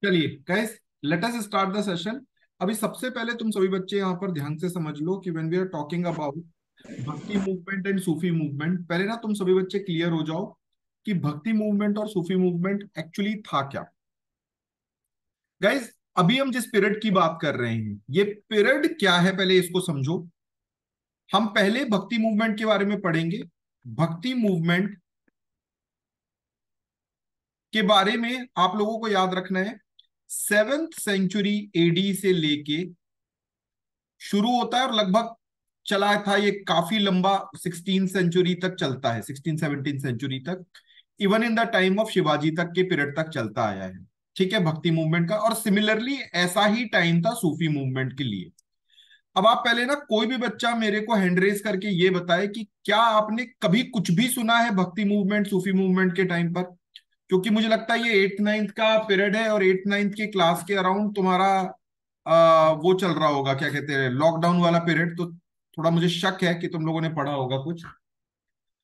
चलिए guys, late us start the session. अभी सबसे पहले तुम सभी बच्चे यहाँ पर ध्यान से समझ लो कि when we are talking about Bhakti movement and Sufi movement, पहले ना तुम सभी बच्चे क्लियर हो जाओ कि भक्ति मूवमेंट और सूफी मूवमेंट एक्चुअली था क्या। गाइस, अभी हम जिस पीरियड की बात कर रहे हैं ये पीरियड क्या है, पहले इसको समझो। हम पहले भक्ति मूवमेंट के बारे में पढ़ेंगे। भक्ति मूवमेंट के बारे में आप लोगों को याद रखना है, 7th सेंचुरी एडी से लेके शुरू होता है और लगभग चला था ये काफी लंबा 16 सेंचुरी तक चलता है, 16-17 सेंचुरी तक, even in the time of Shivaji तक के पीरियड तक चलता आया है। ठीक है, भक्ति मूवमेंट का। और सिमिलरली ऐसा ही टाइम था सूफी मूवमेंट के लिए। अब आप पहले ना कोई भी बच्चा मेरे को हैंड रेज करके ये बताए कि क्या आपने कभी कुछ भी सुना है भक्ति मूवमेंट सूफी मूवमेंट के टाइम पर। क्योंकि मुझे लगता है ये 8th 9th का पीरियड है और 8th 9th के क्लास के अराउंड तुम्हारा वो चल रहा होगा, क्या कहते हैं, लॉकडाउन वाला पीरियड। तो थोड़ा मुझे शक है कि तुम लोगों ने पढ़ा होगा कुछ।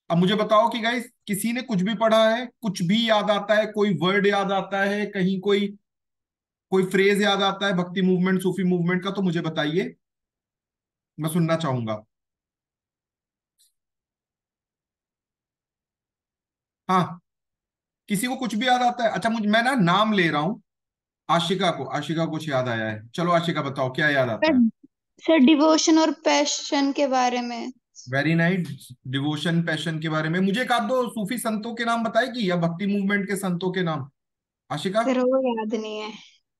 अब मुझे बताओ कि गाइस किसी ने कुछ भी पढ़ा है, कुछ भी याद आता है, कोई वर्ड याद आता है, कहीं कोई कोई फ्रेज याद आता है भक्ति मूवमेंट सूफी मूवमेंट का, तो मुझे बताइए, मैं सुनना चाहूंगा। हाँ, किसी को कुछ भी याद आता है? अच्छा, मुझे मैं ना नाम ले रहा हूं। आशिका को कुछ याद आया है। चलो आशिका बताओ क्या याद आता सर है। सर डिवोशन और पैशन के बारे में। Very nice. डिवोशन पैशन के बारे में मुझे एक आध दो सूफी संतों के नाम बताएगी या भक्ति मूवमेंट के संतों के नाम। आशिका, सर वो याद नहीं है।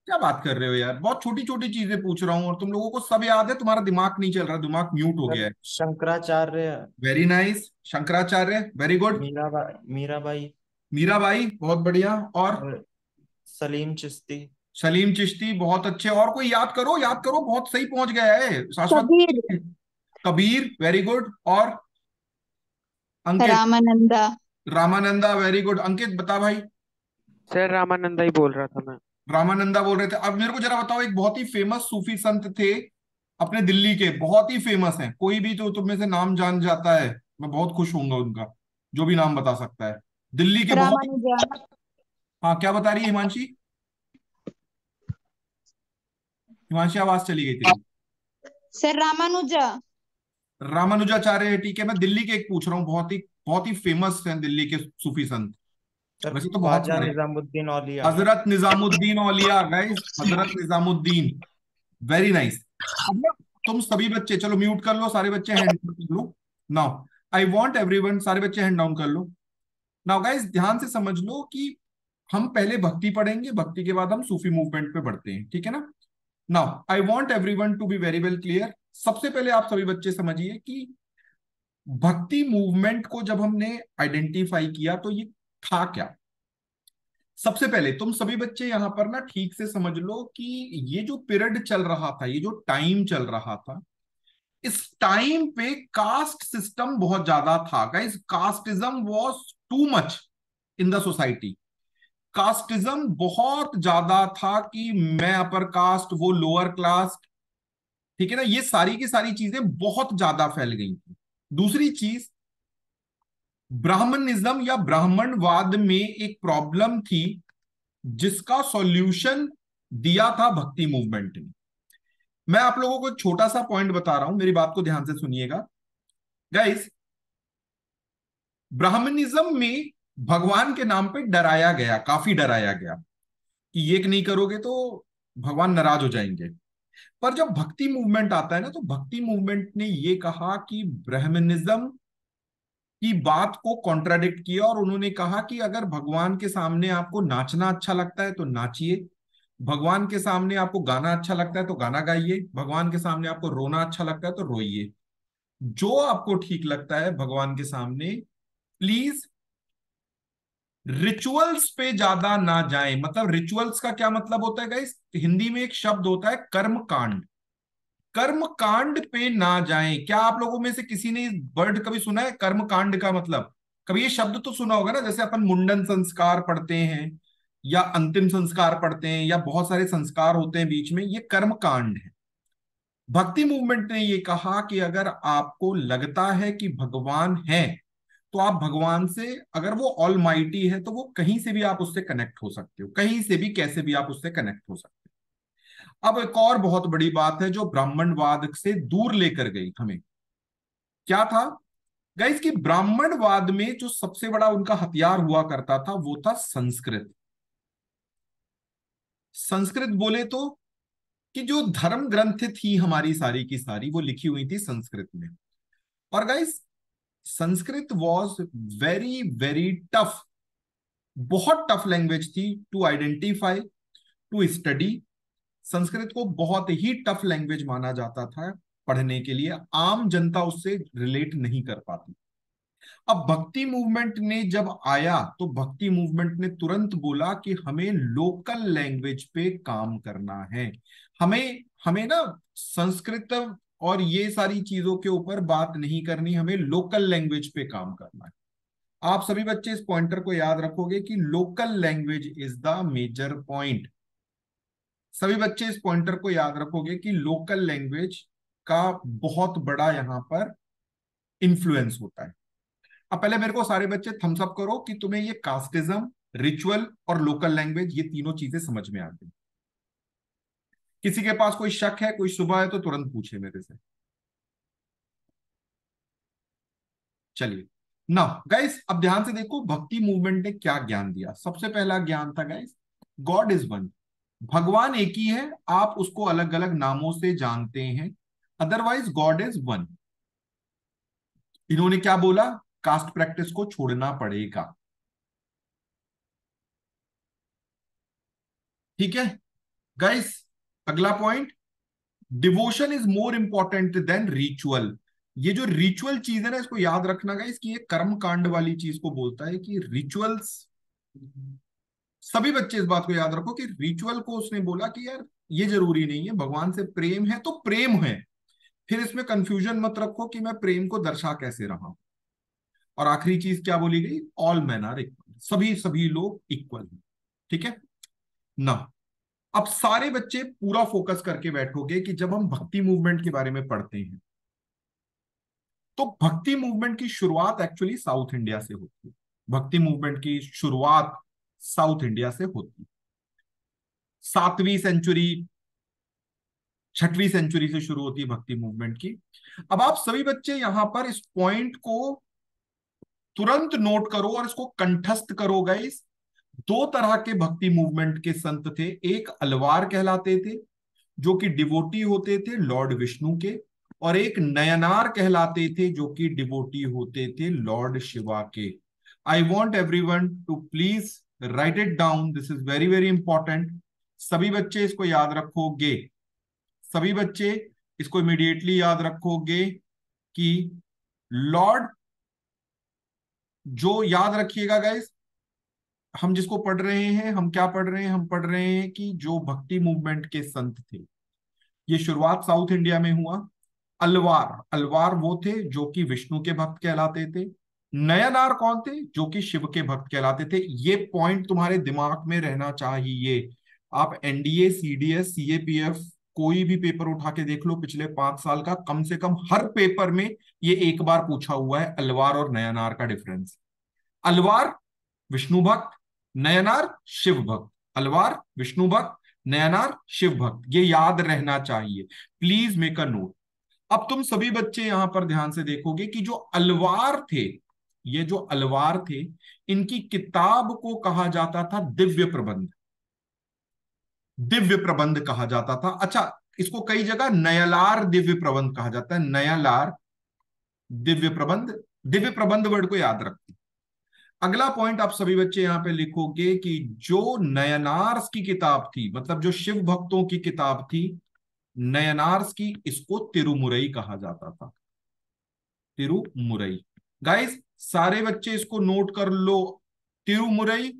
क्या बात कर रहे हो यार, बहुत छोटी छोटी चीजें पूछ रहा हूँ और तुम लोगों को सब याद है, तुम्हारा दिमाग नहीं चल रहा, दिमाग म्यूट हो सर गया है। Shankaracharya. Very nice, Shankaracharya, very good. Mirabai. Mirabai, बहुत बढ़िया। और और सलीम चिश्ती। सलीम चिश्ती, बहुत अच्छे। और कोई याद करो, याद करो, बहुत सही पहुंच गया है शाश्वत। कबीर। Kabir, very good. और अंकित। रामानंदा। Ramananda, very good. अंकित बता भाई। सर रामानंदा ही बोल रहा था मैं। रामानंदा बोल रहे थे। अब मेरे को जरा बताओ, एक बहुत ही फेमस सूफी संत थे अपने दिल्ली के, बहुत ही फेमस हैं, कोई भी तो तुम में से नाम जान जाता है मैं बहुत खुश होऊंगा उनका, जो भी नाम बता सकता है। दिल्ली के बहुत ही। रामानुजा। हाँ, क्या बता रही है हिमांशी? हिमांशी, आवाज चली गई तेरी। सर रामानुजा। रामानुजाचार्य है, ठीक है। मैं दिल्ली के एक पूछ रहा हूँ, बहुत ही फेमस हैं दिल्ली के सूफी संत। सर वैसे तो बहुत ख्वाजा सारे। निजामुद्दीन औलिया। हजरत निजामुद्दीन औलिया, guys, Hazrat Nizamuddin, very nice. अब ना तुम सभी बच्चे चलो म्यूट कर लो, सारे बच्चे हैंड डाउन कर लो। नाउ आई वांट एवरीवन, सारे बच्चे हैंड डाउन कर लो। नाउ गाइस, ध्यान से समझ लो कि हम पहले भक्ति पढ़ेंगे, भक्ति के बाद हम सूफी मूवमेंट पे बढ़ते हैं, ठीक है ना। Now I want everyone to be very well clear. सबसे पहले आप सभी बच्चे समझिए कि भक्ति मूवमेंट को जब हमने आइडेंटिफाई किया तो ये था क्या। सबसे पहले तुम सभी बच्चे यहां पर ना ठीक से समझ लो कि ये जो पीरियड चल रहा था, ये जो टाइम चल रहा था, इस टाइम पे कास्ट सिस्टम बहुत ज्यादा था guys. Casteism was too much in the society. Casteism बहुत ज्यादा था कि मैं अपर कास्ट, वो लोअर कास्ट, ठीक है ना। ये सारी की सारी चीजें बहुत ज्यादा फैल गई थी। दूसरी चीज, ब्राह्मणिज्म या ब्राह्मणवाद में एक प्रॉब्लम थी जिसका सॉल्यूशन दिया था भक्ति मूवमेंट ने। मैं आप लोगों को एक छोटा सा पॉइंट बता रहा हूं, मेरी बात को ध्यान से सुनिएगा गाइस। ब्राह्मणिज्म में भगवान के नाम पे डराया गया, काफी डराया गया कि ये नहीं करोगे तो भगवान नाराज हो जाएंगे। पर जब भक्ति मूवमेंट आता है ना, तो भक्ति मूवमेंट ने ये कहा कि ब्राह्मणिज्म की बात को कॉन्ट्राडिक्ट किया और उन्होंने कहा कि अगर भगवान के सामने आपको नाचना अच्छा लगता है तो नाचिए, भगवान के सामने आपको गाना अच्छा लगता है तो गाना गाइए, भगवान के सामने आपको रोना अच्छा लगता है तो रोइए। जो आपको ठीक लगता है भगवान के सामने, प्लीज रिचुअल्स पे ज्यादा ना जाएं। मतलब रिचुअल्स का क्या मतलब होता है गाइस? हिंदी में एक शब्द होता है कर्म कांड। कर्म कांड पे ना जाएं। क्या आप लोगों में से किसी ने इस वर्ड कभी सुना है, कर्म कांड का मतलब? कभी ये शब्द तो सुना होगा ना, जैसे अपन मुंडन संस्कार पढ़ते हैं या अंतिम संस्कार पढ़ते हैं या बहुत सारे संस्कार होते हैं बीच में, ये कर्म कांड है। भक्ति मूवमेंट ने ये कहा कि अगर आपको लगता है कि भगवान है तो आप भगवान से, अगर वो ऑल माइटी है तो वो कहीं से भी आप उससे कनेक्ट हो सकते हो, कहीं से भी कैसे भी आप उससे कनेक्ट हो सकते हो। अब एक और बहुत बड़ी बात है जो ब्राह्मणवाद से दूर लेकर गई हमें, क्या था गाइस, कि ब्राह्मणवाद में जो सबसे बड़ा उनका हथियार हुआ करता था वो था संस्कृत। संस्कृत बोले तो कि जो धर्म ग्रंथ थी हमारी सारी की सारी वो लिखी हुई थी संस्कृत में। और guys Sanskrit was very very tough, बहुत टफ लैंग्वेज थी to identify, to study. Sanskrit को बहुत ही टफ लैंग्वेज माना जाता था पढ़ने के लिए, आम जनता उससे रिलेट नहीं कर पाती। अब भक्ति मूवमेंट ने जब आया तो भक्ति मूवमेंट ने तुरंत बोला कि हमें लोकल लैंग्वेज पे काम करना है, हमें हमें ना संस्कृत और ये सारी चीजों के ऊपर बात नहीं करनी, हमें लोकल लैंग्वेज पे काम करना है। आप सभी बच्चे इस पॉइंटर को याद रखोगे कि local language is the major point. सभी बच्चे इस पॉइंटर को याद रखोगे कि लोकल लैंग्वेज का बहुत बड़ा यहां पर इंफ्लुएंस होता है। अब पहले मेरे को सारे बच्चे थम्स अप करो कि तुम्हें ये कास्टिज्म, रिचुअल और लोकल लैंग्वेज ये तीनों चीजें समझ में आ गई। किसी के पास कोई शक है, कोई शुबा है तो तुरंत पूछे मेरे से। चलिए ना गाइस, अब ध्यान से देखो भक्ति मूवमेंट ने क्या ज्ञान दिया। सबसे पहला ज्ञान था गाइस, गॉड इज वन, भगवान एक ही है, आप उसको अलग अलग नामों से जानते हैं, अदरवाइज गॉड इज वन। इन्होंने क्या बोला, कास्ट प्रैक्टिस को छोड़ना पड़ेगा। ठीक है गाइस, अगला point, devotion is more important than ritual. ये जो रिचुअल चीज है ना, इसको याद रखना गाइस कि ये कर्म कांड वाली चीज को बोलता है कि रिचुअल्स। सभी बच्चे इस बात को याद रखो कि रिचुअल को उसने बोला कि यार ये जरूरी नहीं है, भगवान से प्रेम है तो प्रेम है, फिर इसमें कंफ्यूजन मत रखो कि मैं प्रेम को दर्शा कैसे रहा हूं। और आखिरी चीज क्या बोली गई, ऑल मैन आर इक्वल, सभी सभी लोग इक्वल हैं। ठीक है ना। अब सारे बच्चे पूरा फोकस करके बैठोगे कि जब हम भक्ति मूवमेंट के बारे में पढ़ते हैं तो भक्ति मूवमेंट की शुरुआत एक्चुअली साउथ इंडिया से होती है। भक्ति मूवमेंट की शुरुआत साउथ इंडिया से होती है। 7वीं सेंचुरी, 6वीं सेंचुरी से शुरू होती है भक्ति मूवमेंट की। अब आप सभी बच्चे यहां पर इस पॉइंट को तुरंत नोट करो और इसको कंठस्थ करो गाइस। 2 तरह के भक्ति मूवमेंट के संत थे, एक अलवार कहलाते थे जो कि डिवोटी होते थे लॉर्ड विष्णु के, और एक नयनार कहलाते थे जो कि डिवोटी होते थे लॉर्ड शिवा के। I want everyone to please write it down, this is very very important. सभी बच्चे इसको याद रखोगे, सभी बच्चे इसको इमीडिएटली याद रखोगे कि लॉर्ड, जो याद रखिएगा गाइस, हम जिसको पढ़ रहे हैं, हम क्या पढ़ रहे हैं, हम पढ़ रहे हैं कि जो भक्ति मूवमेंट के संत थे, ये शुरुआत साउथ इंडिया में हुआ। अलवार, अलवार वो थे जो कि विष्णु के भक्त कहलाते थे। नयनार कौन थे, जो कि शिव के भक्त कहलाते थे। ये पॉइंट तुम्हारे दिमाग में रहना चाहिए। आप एनडीए, सीडीएस, सीएपीएफ कोई भी पेपर उठा के देख लो पिछले 5 साल का, कम से कम हर पेपर में ये एक बार पूछा हुआ है, अलवार और नयनार का डिफरेंस। अलवार विष्णु भक्त, नयनार शिव भक्त। अलवार विष्णु भक्त, नयनार शिव भक्त, ये याद रहना चाहिए, प्लीज मेक अ नोट। अब तुम सभी बच्चे यहां पर ध्यान से देखोगे कि जो अलवार थे, ये जो अलवार थे, इनकी किताब को कहा जाता था दिव्य प्रबंध। दिव्य प्रबंध कहा जाता था। अच्छा, इसको कई जगह नयलार दिव्य प्रबंध कहा जाता है, नयलार दिव्य प्रबंध। दिव्य प्रबंध वर्ड को याद रखते। अगला पॉइंट आप सभी बच्चे यहां पे लिखोगे कि जो नयनार्स की किताब थी, मतलब जो शिव भक्तों की किताब थी नयनार्स की, इसको तिरुमुरई कहा जाता था। तिरुमुरई गाइस, सारे बच्चे इसको नोट कर लो। तिरुमुरई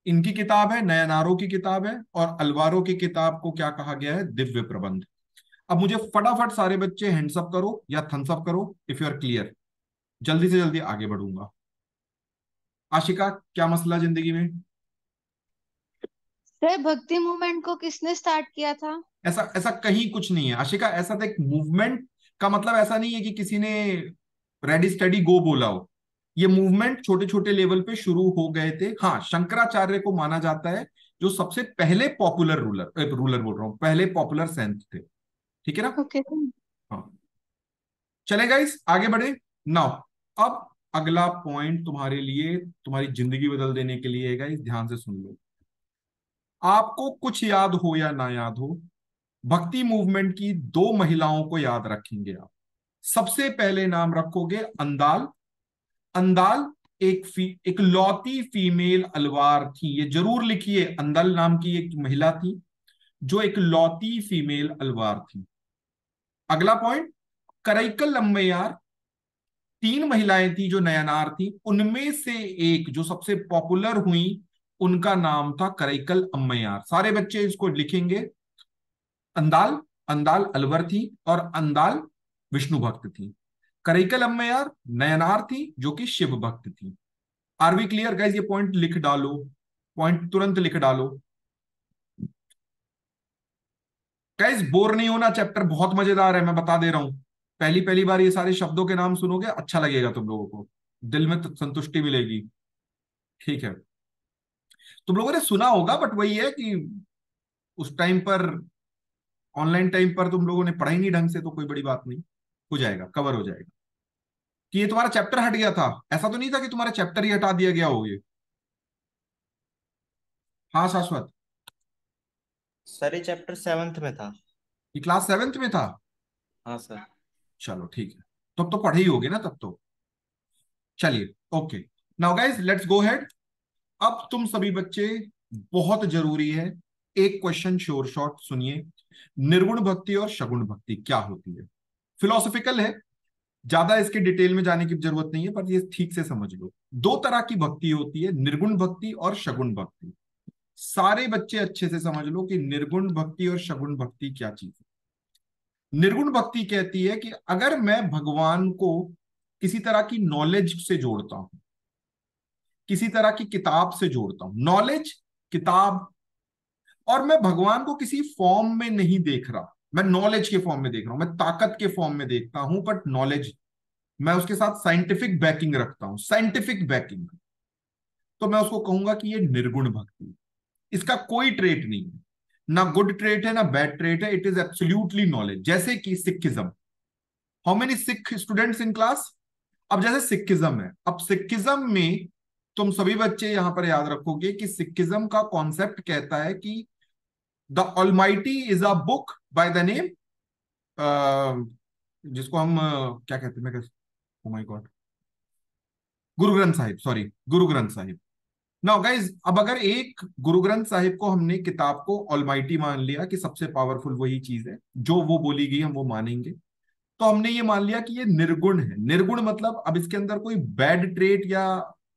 इनकी किताब है, नयनारों की किताब है, और अलवारों की किताब को क्या कहा गया है, दिव्य प्रबंध। अब मुझे फटाफट सारे बच्चे हैंड्स अप करो या थम्स अप करो इफ यू आर क्लियर, जल्दी से जल्दी आगे बढ़ूंगा। आशिका, क्या मसला जिंदगी में? सर भक्ति मूवमेंट को किसने स्टार्ट किया था? ऐसा ऐसा कहीं कुछ नहीं है आशिका। ऐसा तो एक मूवमेंट का मतलब ऐसा नहीं है कि किसी ने रेडी स्टडी गो बोला हो। ये मूवमेंट छोटे छोटे लेवल पे शुरू हो गए थे। हाँ, शंकराचार्य को माना जाता है जो सबसे पहले पॉपुलर रूलर बोल रहा हूं, पहले पॉपुलर सेंट थे। ठीक है ना? ओके। हाँ, चले गाइस आगे बढ़े। नाउ अब अगला पॉइंट तुम्हारे लिए, तुम्हारी जिंदगी बदल देने के लिए है गाइस, ध्यान से सुन लो। आपको कुछ याद हो या ना याद हो, भक्ति मूवमेंट की दो महिलाओं को याद रखेंगे आप। सबसे पहले नाम रखोगे अंदाल। अंदाल एक लौती फीमेल अलवार थी, ये जरूर लिखिए, अंदल नाम की एक महिला थी जो एक लौती फीमेल अलवार थी। अगला पॉइंट, करैकल अम्मैयार। तीन महिलाएं थी जो नयनार थी, उनमें से एक जो सबसे पॉपुलर हुई उनका नाम था करैकल अम्मैयार। सारे बच्चे इसको लिखेंगे। अंदाल, अंदाल अलवर थी और अंदाल विष्णु भक्त थी। करैकल अम्मैयार नयनार थी जो कि शिव भक्त थी। Are we clear guys? ये पॉइंट लिख डालो, पॉइंट तुरंत लिख डालो गाइज। बोर नहीं होना, चैप्टर बहुत मजेदार है, मैं बता दे रहा हूं। पहली पहली बार ये सारे शब्दों के नाम सुनोगे, अच्छा लगेगा तुम लोगों को, दिल में संतुष्टि मिलेगी। ठीक है, तुम लोगों ने सुना होगा, बट वही है कि उस टाइम पर, ऑनलाइन टाइम पर तुम लोगों ने पढ़ा ही नहीं ढंग से, तो कोई बड़ी बात नहीं, हो जाएगा, कवर हो जाएगा। कि ये तुम्हारा चैप्टर हट गया था, ऐसा तो नहीं था कि तुम्हारा चैप्टर ही हटा दिया गया हो ये? हाँ शाश्वत, सर ये चैप्टर 7th में था। ये क्लास 7th में था? हाँ सर। चलो ठीक है, तब तो पढ़े ही होगे ना तब तो। चलिए okay, now guys let's go ahead. अब तुम सभी बच्चे, बहुत जरूरी है, एक क्वेश्चन श्योर शॉर्ट सुनिए। निर्गुण भक्ति और शगुण भक्ति क्या होती है? फिलोसफिकल है, ज्यादा इसके डिटेल में जाने की जरूरत नहीं है, पर ये ठीक से समझ लो। दो तरह की भक्ति होती है, निर्गुण भक्ति और शगुन भक्ति। सारे बच्चे अच्छे से समझ लो कि निर्गुण भक्ति और शगुन भक्ति क्या चीज है। निर्गुण भक्ति कहती है कि अगर मैं भगवान को किसी तरह की नॉलेज से जोड़ता हूं, किसी तरह की किताब से जोड़ता हूं, नॉलेज, किताब, और मैं भगवान को किसी फॉर्म में नहीं देख रहा, मैं नॉलेज के फॉर्म में देख रहा हूं, मैं ताकत के फॉर्म में देखता हूं, बट नॉलेज, मैं उसके साथ साइंटिफिक बैकिंग रखता हूं, साइंटिफिक बैकिंग, तो मैं उसको कहूंगा कि ये निर्गुण भक्ति है। इसका कोई ट्रेट नहीं है, ना गुड ट्रेट है ना बैड ट्रेट है, इट इज एब्सोल्युटली नॉलेज। जैसे कि Sikhism, how many Sikh students in class? अब जैसे सिखिज्म है, अब सिखिज्म में तुम सभी बच्चे यहां पर याद रखोगे कि सिखिज्म का कॉन्सेप्ट कहता है कि the almighty is a book by the name, जिसको हम क्या कहते हैं, मैं, oh my God, Guru Granth Sahib, sorry, Guru Granth Sahib. Now guys, अब अगर एक गुरु ग्रंथ साहिब को हमने, किताब को ऑलमाइटी मान लिया कि सबसे पावरफुल वही चीज है, जो वो बोली गई हम वो मानेंगे, तो हमने ये मान लिया कि ये निर्गुण है। निर्गुण मतलब अब इसके अंदर कोई बैड ट्रेट या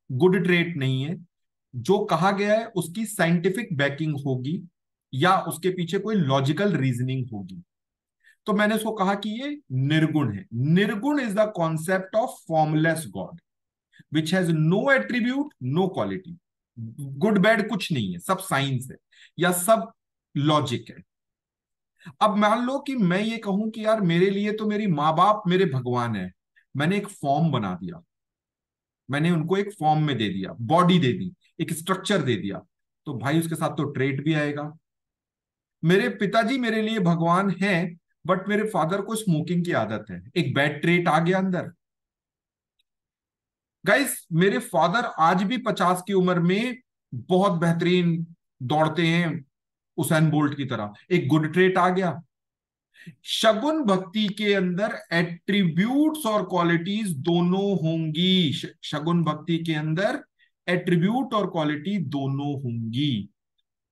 गुड ट्रेट नहीं है, जो कहा गया है उसकी साइंटिफिक बैकिंग होगी या उसके पीछे कोई लॉजिकल रीजनिंग होगी, तो मैंने उसको कहा कि ये निर्गुण है। Nirgun is the concept of formless god which has no attribute, no quality. Good bad कुछ नहीं है, सब साइंस है या सब लॉजिक है। अब मान लो कि मैं ये कहूं कि यार मेरे लिए तो मेरी माँ बाप मेरे भगवान है, मैंने एक फॉर्म बना दिया, मैंने उनको एक फॉर्म में दे दिया, बॉडी दे दी, एक स्ट्रक्चर दे दिया, तो भाई उसके साथ तो ट्रेट भी आएगा। मेरे पिताजी मेरे लिए भगवान है, बट मेरे फादर को स्मोकिंग की आदत है, एक बैड ट्रेट आ गया अंदर। गाइस, मेरे फादर आज भी 50 की उम्र में बहुत बेहतरीन दौड़ते हैं, उसैन बोल्ट की तरह, एक गुड ट्रेट आ गया। शगुन भक्ति के अंदर एट्रीब्यूट्स और क्वालिटीज दोनों होंगी। शगुन भक्ति के अंदर एट्रीब्यूट और क्वालिटी दोनों होंगी।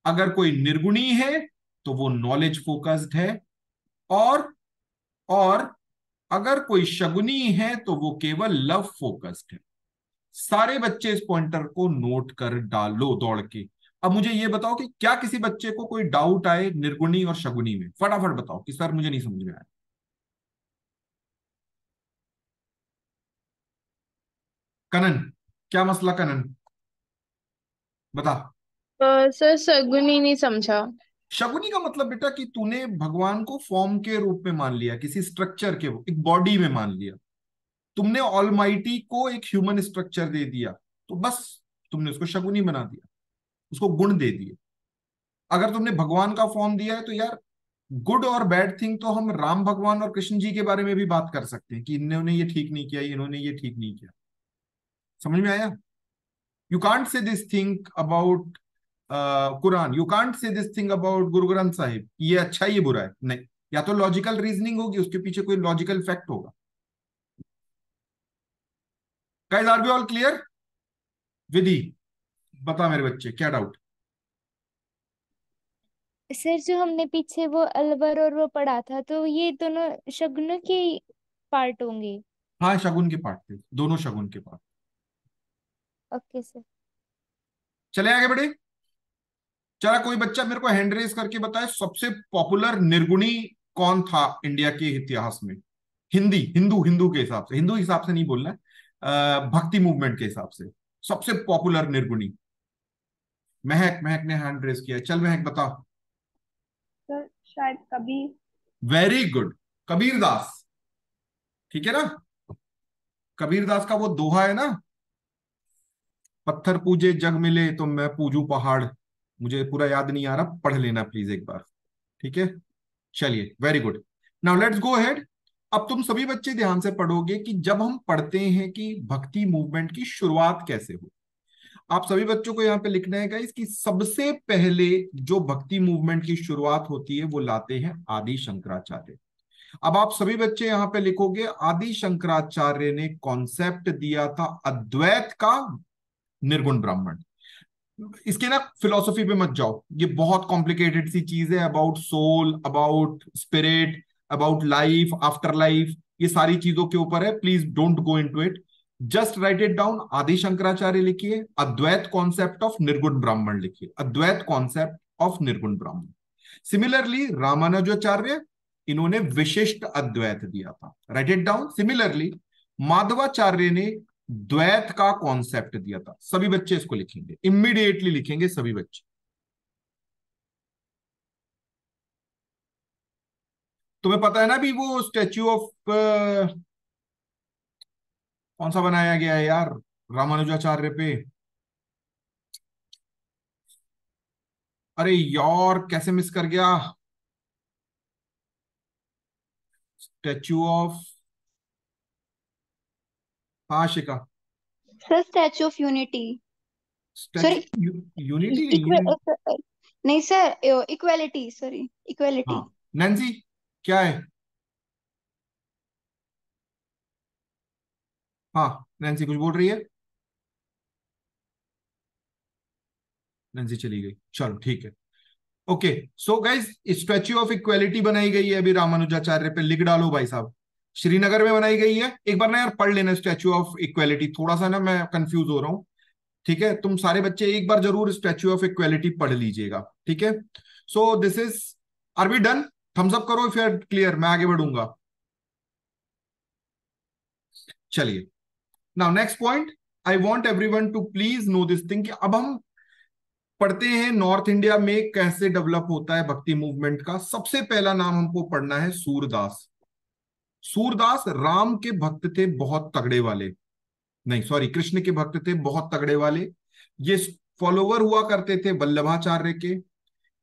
अगर कोई निर्गुणी है तो वो नॉलेज फोकस्ड है, और और अगर कोई शगुनी है तो वो केवल लव फोकस्ड है। सारे बच्चे इस पॉइंटर को नोट कर डालो दौड़ के। अब मुझे ये बताओ कि क्या किसी बच्चे को कोई डाउट आए निर्गुणी और शगुनी में? फटाफट बताओ कि सर मुझे नहीं समझ में आया। कनन, क्या मसला कनन, बता। सर सगुनी नहीं समझा। शगुनी का मतलब बेटा कि तूने भगवान को फॉर्म के रूप में मान लिया, किसी स्ट्रक्चर के, एक बॉडी में मान लिया। तुमने ऑलमाइटी को एक ह्यूमन स्ट्रक्चर दे दिया, तो बस तुमने उसको शगुनी बना दिया, उसको गुण दे दिए। अगर तुमने भगवान का फॉर्म दिया है तो यार, गुड और बैड थिंग तो हम राम भगवान और कृष्ण जी के बारे में भी बात कर सकते हैं कि इन्होंने ये ठीक नहीं किया, इन्होंने ये ठीक नहीं किया। समझ में आया? You can't say this thing about Quran, you can't say this thing about Guru Granth Sahib, ये अच्छा है ये बुरा है, नहीं। या तो लॉजिकल रीजनिंग होगी, उसके पीछे कोई लॉजिकल फैक्ट होगा। Guys, are we all clear? Vidhi, बता मेरे बच्चे, क्या डाउट? सर जो हमने पीछे वो अलवर और वो पढ़ा था, तो ये दोनों शगुन के पार्ट होंगे? हाँ, शगुन के पार्ट थे, दोनों शगुन के पार्ट। Okay sir. चले आगे बढ़े। चला, कोई बच्चा मेरे को हैंड रेज करके बताए सबसे पॉपुलर निर्गुणी कौन था इंडिया के इतिहास में? हिंदी, हिंदू, हिंदू के हिसाब से, हिंदू हिसाब से नहीं बोलना है, भक्ति मूवमेंट के हिसाब से सबसे पॉपुलर निर्गुणी। महक, महक ने हैंड रेज किया है। चल महक, बता। सर शायद कबीर। Very good, Kabir Das. ठीक है ना? कबीर दास का वो दोहा है ना, पत्थर पूजे जग मिले तो मैं पूजू पहाड़। मुझे पूरा याद नहीं आ रहा, पढ़ लेना प्लीज एक बार। ठीक है, चलिए, very good. Now let's go ahead. अब तुम सभी बच्चे ध्यान से पढ़ोगे कि जब हम पढ़ते हैं कि भक्ति मूवमेंट की शुरुआत कैसे हुई, आप सभी बच्चों को यहाँ पे लिखना है गाइस कि सबसे पहले जो भक्ति मूवमेंट की शुरुआत होती है वो लाते हैं आदि शंकराचार्य। अब आप सभी बच्चे यहाँ पे लिखोगे, आदि शंकराचार्य ने कॉन्सेप्ट दिया था अद्वैत का, निर्गुण ब्राह्मण। इसके ना फिलोसफी पे मत जाओ, ये बहुत कॉम्प्लिकेटेड सी चीज है, about soul, about spirit, about life after life, ये सारी चीजों के ऊपर है। Please don't go into it, just write it down. Adi Shankaracharya लिखिए, अद्वैत कॉन्सेप्ट ऑफ निर्गुण ब्राह्मण लिखिए, अद्वैत कॉन्सेप्ट ऑफ निर्गुण ब्राह्मण। सिमिलरली रामानुजाचार्य, इन्होंने विशिष्ट अद्वैत दिया था, write it down. Similarly Madhvacharya ने द्वैत का कॉन्सेप्ट दिया था। सभी बच्चे इसको लिखेंगे, इमीडिएटली लिखेंगे सभी बच्चे। तुम्हें पता है ना भी वो स्टैच्यू ऑफ कौन सा बनाया गया है यार रामानुजाचार्य पे? अरे यार, कैसे मिस कर गया? स्टैच्यू ऑफ, हाँ शिका, sir statue of unity. Sorry, statue unity नहीं है। नहीं सर, इक्वालिटी, सॉरी, इक्वालिटी। हाँ, नैन्सी क्या है? हाँ, नैन्सी कुछ बोल रही है? नैन्सी चली गई, चलो ठीक है। Okay, so guys, statue of equality बनाई गई है अभी रामानुजाचार्य पे, लिख डालो भाई साहब। श्रीनगर में बनाई गई है। एक बार ना यार पढ़ लेना स्टैच्यू ऑफ इक्वालिटी, थोड़ा सा ना मैं कंफ्यूज हो रहा हूँ। ठीक है, तुम सारे बच्चे एक बार जरूर स्टैच्यू ऑफ इक्वालिटी पढ़ लीजिएगा। ठीक है, so this is, are we done? Thumbs up करो इफ यू आर क्लियर, मैं आगे बढ़ूंगा। चलिए, now next point, I want everyone to please know this thing. अब हम पढ़ते हैं नॉर्थ इंडिया में कैसे डेवलप होता है भक्ति मूवमेंट का। सबसे पहला नाम हमको पढ़ना है सूरदास। सूरदास राम के भक्त थे, बहुत तगड़े वाले, नहीं सॉरी, कृष्ण के भक्त थे बहुत तगड़े वाले। ये फॉलोवर हुआ करते थे वल्लभाचार्य के।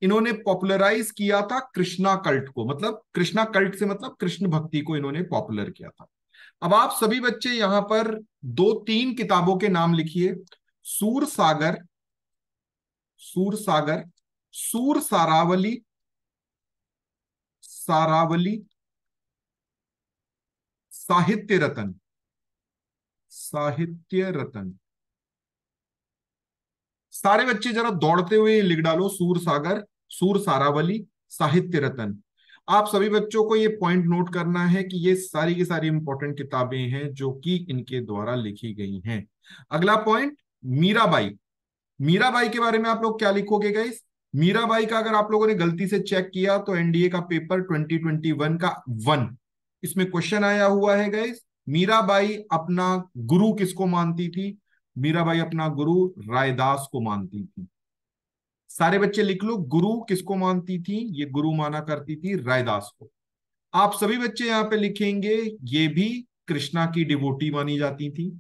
इन्होंने पॉपुलराइज किया था कृष्णा कल्ट को, मतलब कृष्णा कल्ट से मतलब कृष्ण भक्ति को इन्होंने पॉपुलर किया था। अब आप सभी बच्चे यहां पर दो तीन किताबों के नाम लिखिए, सूर सागर, सूर सागर, सूर सारावली, सारावली, साहित्य रतन, साहित्य रतन। सारे बच्चे जरा दौड़ते हुए लिख डालो, सूर सागर, सूर सारावली, साहित्य रतन। आप सभी बच्चों को ये पॉइंट नोट करना है कि ये सारी की सारी इंपॉर्टेंट किताबें हैं जो कि इनके द्वारा लिखी गई हैं। अगला पॉइंट, मीराबाई। मीराबाई के बारे में आप लोग क्या लिखोगे गाइस? मीराबाई का अगर आप लोगों ने गलती से चेक किया तो एनडीए का पेपर 2021 का 1, इसमें क्वेश्चन आया हुआ है गाइस, मीराबाई अपना गुरु किसको मानती थी? मीराबाई अपना गुरु रायदास को मानती थी। सारे बच्चे लिख लो, गुरु किसको मानती थी? ये गुरु माना करती थी रायदास को। आप सभी बच्चे यहां पे लिखेंगे ये भी कृष्णा की डिवोटी मानी जाती थी,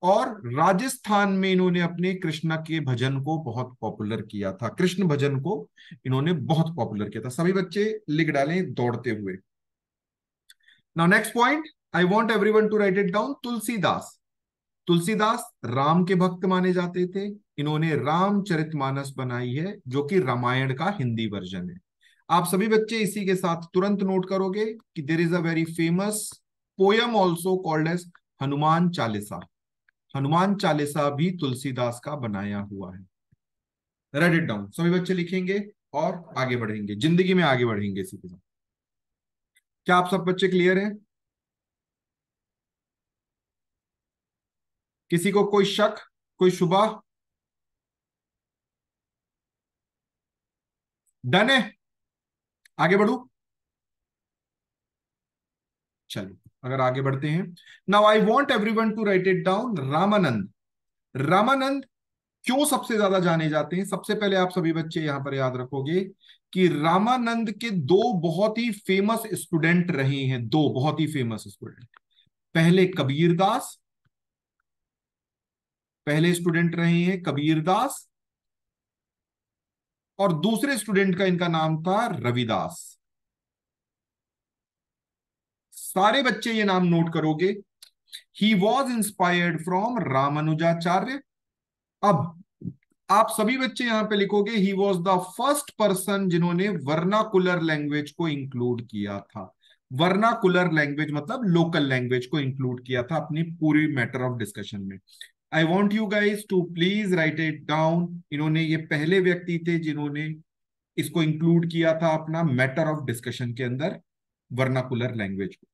और राजस्थान में इन्होंने अपने कृष्णा के भजन को बहुत पॉपुलर किया था, कृष्ण भजन को इन्होंने बहुत पॉपुलर किया था। सभी बच्चे लिख डालें दौड़ते हुए। Now next point, I want everyone to write it down. Tulsidas, Tulsidas Ram के भक्त माने जाते थे। इन्होंने रामचरितमानस बनाई है, जो कि रामायण का हिंदी वर्जन है। आप सभी बच्चे इसी के साथ तुरंत नोट करोगे कि there is a very famous poem also called as Hanuman Chalisa. Hanuman Chalisa भी तुलसीदास का बनाया हुआ है। राइट इट डाउन, सभी बच्चे लिखेंगे और आगे बढ़ेंगे, जिंदगी में आगे बढ़ेंगे इसी के साथ। क्या आप सब बच्चे क्लियर हैं? किसी को कोई शक, कोई शुबा? डन है? आगे बढ़ू? चलिए अगर आगे बढ़ते हैं। Now I want everyone to write it down. Ramanand, Ramanand क्यों सबसे ज्यादा जाने जाते हैं? सबसे पहले आप सभी बच्चे यहां पर याद रखोगे कि रामानंद के दो बहुत ही फेमस स्टूडेंट रहे हैं, दो बहुत ही फेमस स्टूडेंट। पहले कबीरदास, पहले स्टूडेंट रहे हैं कबीरदास, और दूसरे स्टूडेंट का इनका नाम था रविदास। सारे बच्चे ये नाम नोट करोगे। He was inspired from Ramanujacharya. अब आप सभी बच्चे यहां पे लिखोगे he was the first person जिन्होंने वर्नाकुलर लैंग्वेज को इंक्लूड किया था। वर्नाकुलर लैंग्वेज मतलब लोकल लैंग्वेज को इंक्लूड किया था अपनी पूरी मैटर ऑफ डिस्कशन में। I want you guys to please write it down. इन्होंने ये पहले व्यक्ति थे जिन्होंने इसको इंक्लूड किया था अपना मैटर ऑफ डिस्कशन के अंदर, वर्नाकुलर लैंग्वेज को।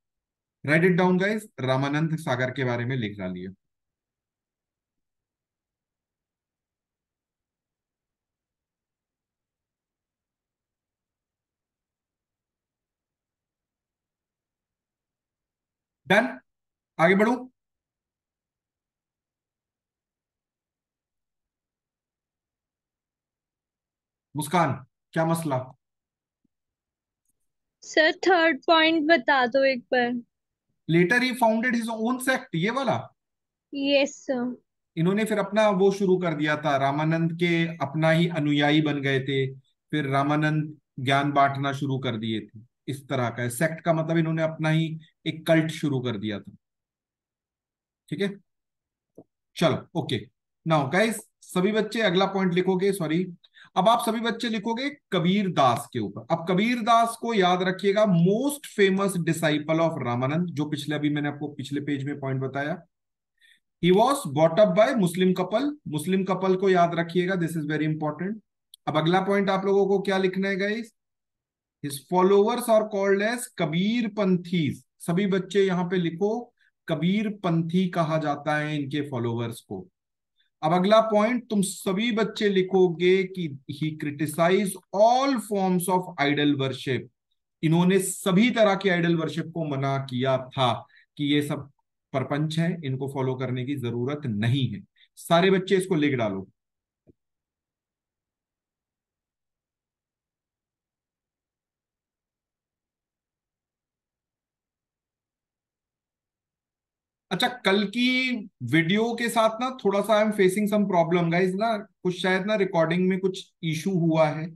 Write it down guys. Ramanand Sagar के बारे में लिख डालिए। डन? आगे बढ़ू? मुस्कान, क्या मसला? सर थर्ड पॉइंट बता दो एक बार। लेटर ही फाउंडेड हिज ओन सेक्ट, ये वाला। Yes sir. इन्होंने फिर अपना वो शुरू कर दिया था, रामानंद के अपना ही अनुयायी बन गए थे, फिर रामानंद ज्ञान बांटना शुरू कर दिए थे। इस तरह का सेक्ट का मतलब इन्होंने अपना ही एक कल्ट शुरू कर दिया था। ठीक है, चलो ओके। नाउ गाइस सभी बच्चे अगला पॉइंट लिखोगे, सॉरी अब आप सभी बच्चे लिखोगे कबीर दास के ऊपर। अब कबीर दास को याद रखिएगा, most famous disciple of Ramanand, जो पिछले अभी मैंने आपको पिछले पेज में पॉइंट बताया। He was bought up by Muslim couple, Muslim couple को याद रखिएगा, दिस इज वेरी इंपॉर्टेंट। अब अगला पॉइंट आप लोगों को क्या लिखना है guys? His followers are called as Kabir Panthis. सभी बच्चे यहां पे लिखो, कबीर पंथी कहा जाता है इनके फॉलोअर्स को। अब अगला पॉइंट तुम सभी बच्चे लिखोगे कि he criticise all forms of idol worship. इन्होंने सभी तरह के आइडल वर्शिप को मना किया था कि ये सब परपंच है, इनको फॉलो करने की जरूरत नहीं है। सारे बच्चे इसको लिख डालो। अच्छा, कल की वीडियो के साथ ना थोड़ा सा I am facing some problem guys, ना कुछ शायद ना रिकॉर्डिंग में कुछ इशू हुआ है,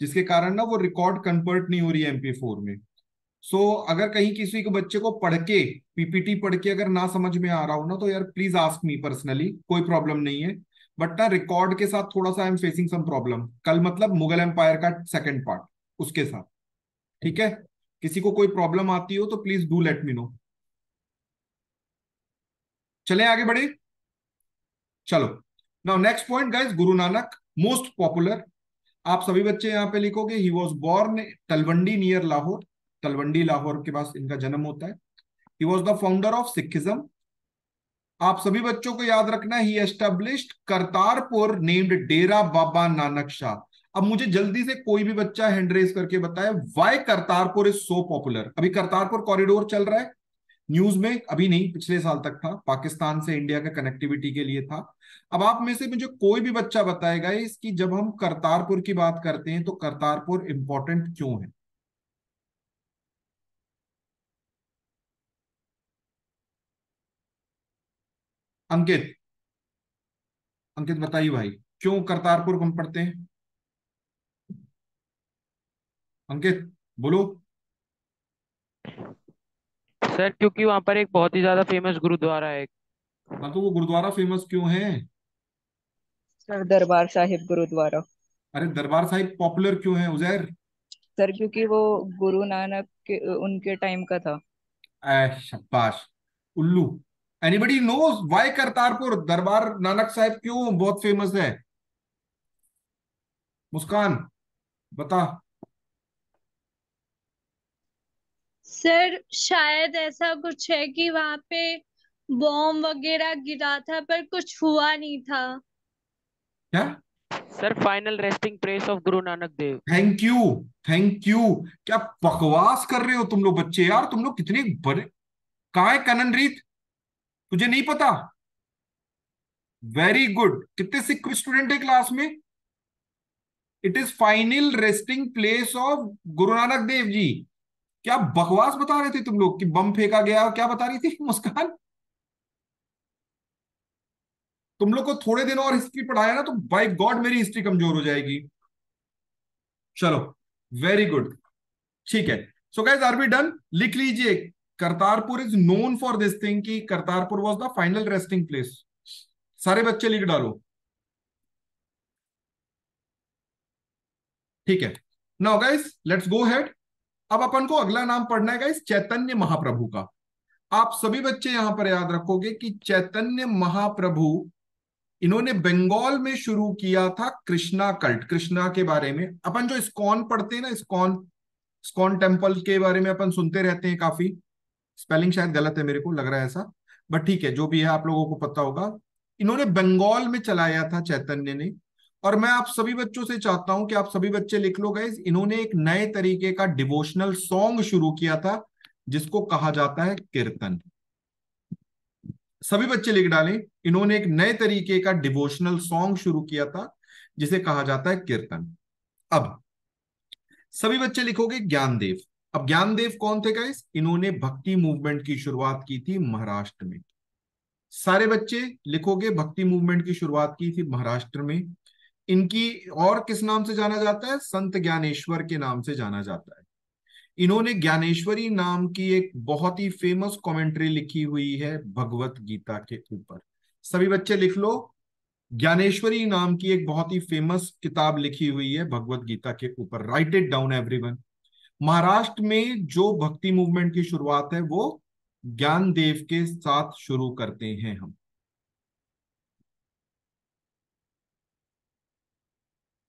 जिसके कारण ना वो रिकॉर्ड कन्वर्ट नहीं हो रही है MP4 में। सो अगर कहीं किसी को बच्चे को पढ़ के PPT पढ़ के अगर ना समझ में आ रहा हो ना, तो यार प्लीज आस्क मी पर्सनली, कोई प्रॉब्लम नहीं है। बट ना रिकॉर्ड के साथ थोड़ा सा I am facing some problem, कल मतलब मुगल एम्पायर का सेकंड पार्ट उसके साथ। ठीक है, किसी को कोई प्रॉब्लम आती हो तो please do let me know. चले आगे बढ़े, चलो। Now next point guys, Guru Nanak most popular. आप सभी बच्चे यहां पे लिखोगे he was born Talwandi near Lahore. Talwandi Lahore के पास इनका जन्म होता है। ही was the founder of Sikhism. आप सभी बच्चों को याद रखना ही एस्टेब्लिश्ड करतारपुर नेम्ड डेरा बाबा नानक शाह। अब मुझे जल्दी से कोई भी बच्चा हैंड रेज करके बताए why Kartarpur is so popular. अभी करतारपुर कॉरिडोर चल रहा है न्यूज में, अभी नहीं पिछले साल तक था, पाकिस्तान से इंडिया का कनेक्टिविटी के लिए था। अब आप में से मुझे कोई भी बच्चा बताएगा इसकी, जब हम करतारपुर की बात करते हैं तो करतारपुर इंपॉर्टेंट क्यों है? अंकित, अंकित बताइए भाई, क्यों करतारपुर हम पढ़ते हैं? अंकित बोलो। सर क्योंकि वहां पर एक बहुत ही ज्यादा फेमस गुरुद्वारा है। हाँ, तो वो गुरुद्वारा फेमस क्यों है? सर दरबार साहिब गुरुद्वारा। अरे दरबार साहिब पॉपुलर क्यों है उजैर? सर क्योंकि वो गुरु नानक के उनके टाइम का था। शाबाश उल्लू। एनीबडी नोज व्हाई करतारपुर दरबार नानक साहिब क्यों बहुत फेमस है? मुस्कान बता। सर शायद ऐसा कुछ है कि वहां पे बॉम्ब वगैरह गिरा था पर कुछ हुआ नहीं था। क्या? Sir final resting place of Guru Nanak Dev. Thank you, thank you. क्या बकवास कर रहे हो तुम लोग बच्चे, यार तुम लोग कितने बड़े। कहाँ है कननरीत? तुझे नहीं पता? Very good. कितने सिख स्टूडेंट है क्लास में? It is final resting place of Guru Nanak Dev ji. क्या बकवास बता रहे थे तुम लोग कि बम फेंका गया, क्या बता रही थी मुस्कान? तुम लोग को थोड़े दिन और हिस्ट्री पढ़ाया ना तो बाय गॉड मेरी हिस्ट्री कमजोर हो जाएगी। चलो, वेरी गुड। ठीक है। So guys are we done? लिख लीजिए, Kartarpur is known for this thing कि Kartarpur was the final resting place. सारे बच्चे लिख डालो। ठीक है। Now guys let's go ahead. अब अपन को अगला नाम पढ़ना है गाइस, चैतन्य महाप्रभु का। आप सभी बच्चे यहां पर याद रखोगे कि चैतन्य महाप्रभु, इन्होंने बंगाल में शुरू किया था कृष्णा कल्ट। कृष्णा के बारे में अपन जो इस्कॉन पढ़ते हैं ना, इस्कॉन, इस्कॉन टेम्पल के बारे में अपन सुनते रहते हैं काफी। स्पेलिंग शायद गलत है, मेरे को लग रहा है ऐसा, बट ठीक है, जो भी है आप लोगों को पता होगा। इन्होंने बंगाल में चलाया था चैतन्य ने। और मैं आप सभी बच्चों से चाहता हूं कि आप सभी बच्चे लिख लो गाइस, इन्होंने एक नए तरीके का डिवोशनल सॉन्ग शुरू किया था जिसको कहा जाता है कीर्तन। सभी बच्चे लिख डालें, इन्होंने एक नए तरीके का डिवोशनल सॉन्ग शुरू किया था जिसे कहा जाता है कीर्तन। अब सभी बच्चे लिखोगे ज्ञानदेव। अब ज्ञानदेव कौन थे गाइस? इन्होंने भक्ति मूवमेंट की शुरुआत की थी महाराष्ट्र में। सारे बच्चे लिखोगे भक्ति मूवमेंट की शुरुआत की थी महाराष्ट्र में। इनकी और किस नाम से जाना जाता है? संत ज्ञानेश्वर के नाम से जाना जाता है। इन्होंने ज्ञानेश्वरी नाम की एक बहुत ही फेमस कमेंट्री लिखी हुई है भगवत गीता के ऊपर। सभी बच्चे लिख लो, ज्ञानेश्वरी नाम की एक बहुत ही फेमस किताब लिखी हुई है भगवत गीता के ऊपर। Right it down everyone. Maharashtra में जो भक्ति मूवमेंट की शुरुआत है वो ज्ञानदेव के साथ शुरू करते हैं हम।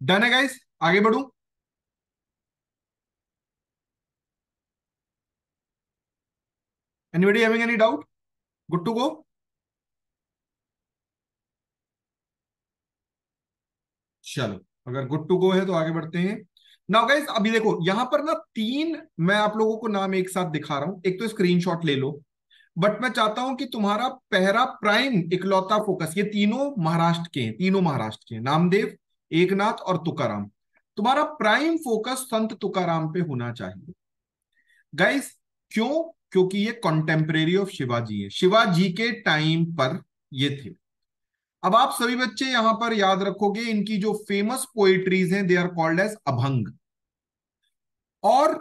डन है गाइस? आगे बढ़ू? Anybody having any doubt? Good to go? चलो, अगर गुड टू गो है तो आगे बढ़ते हैं। नाउ गाइस अभी देखो यहां पर ना तीन, मैं आप लोगों को नाम एक साथ दिखा रहा हूं, एक तो स्क्रीनशॉट ले लो। बट मैं चाहता हूं कि तुम्हारा पहला प्राइम इकलौता फोकस, ये तीनों महाराष्ट्र के हैं, तीनों महाराष्ट्र के हैं, नामदेव, एकनाथ और तुकाराम। तुम्हारा प्राइम फोकस संत तुकाराम पे होना चाहिए गाइस। क्यों? क्योंकि ये कॉन्टेम्परेरी ऑफ शिवाजी है, शिवाजी के टाइम पर ये थे। अब आप सभी बच्चे यहां पर याद रखोगे इनकी जो फेमस पोएट्रीज हैं they are called as abhang. और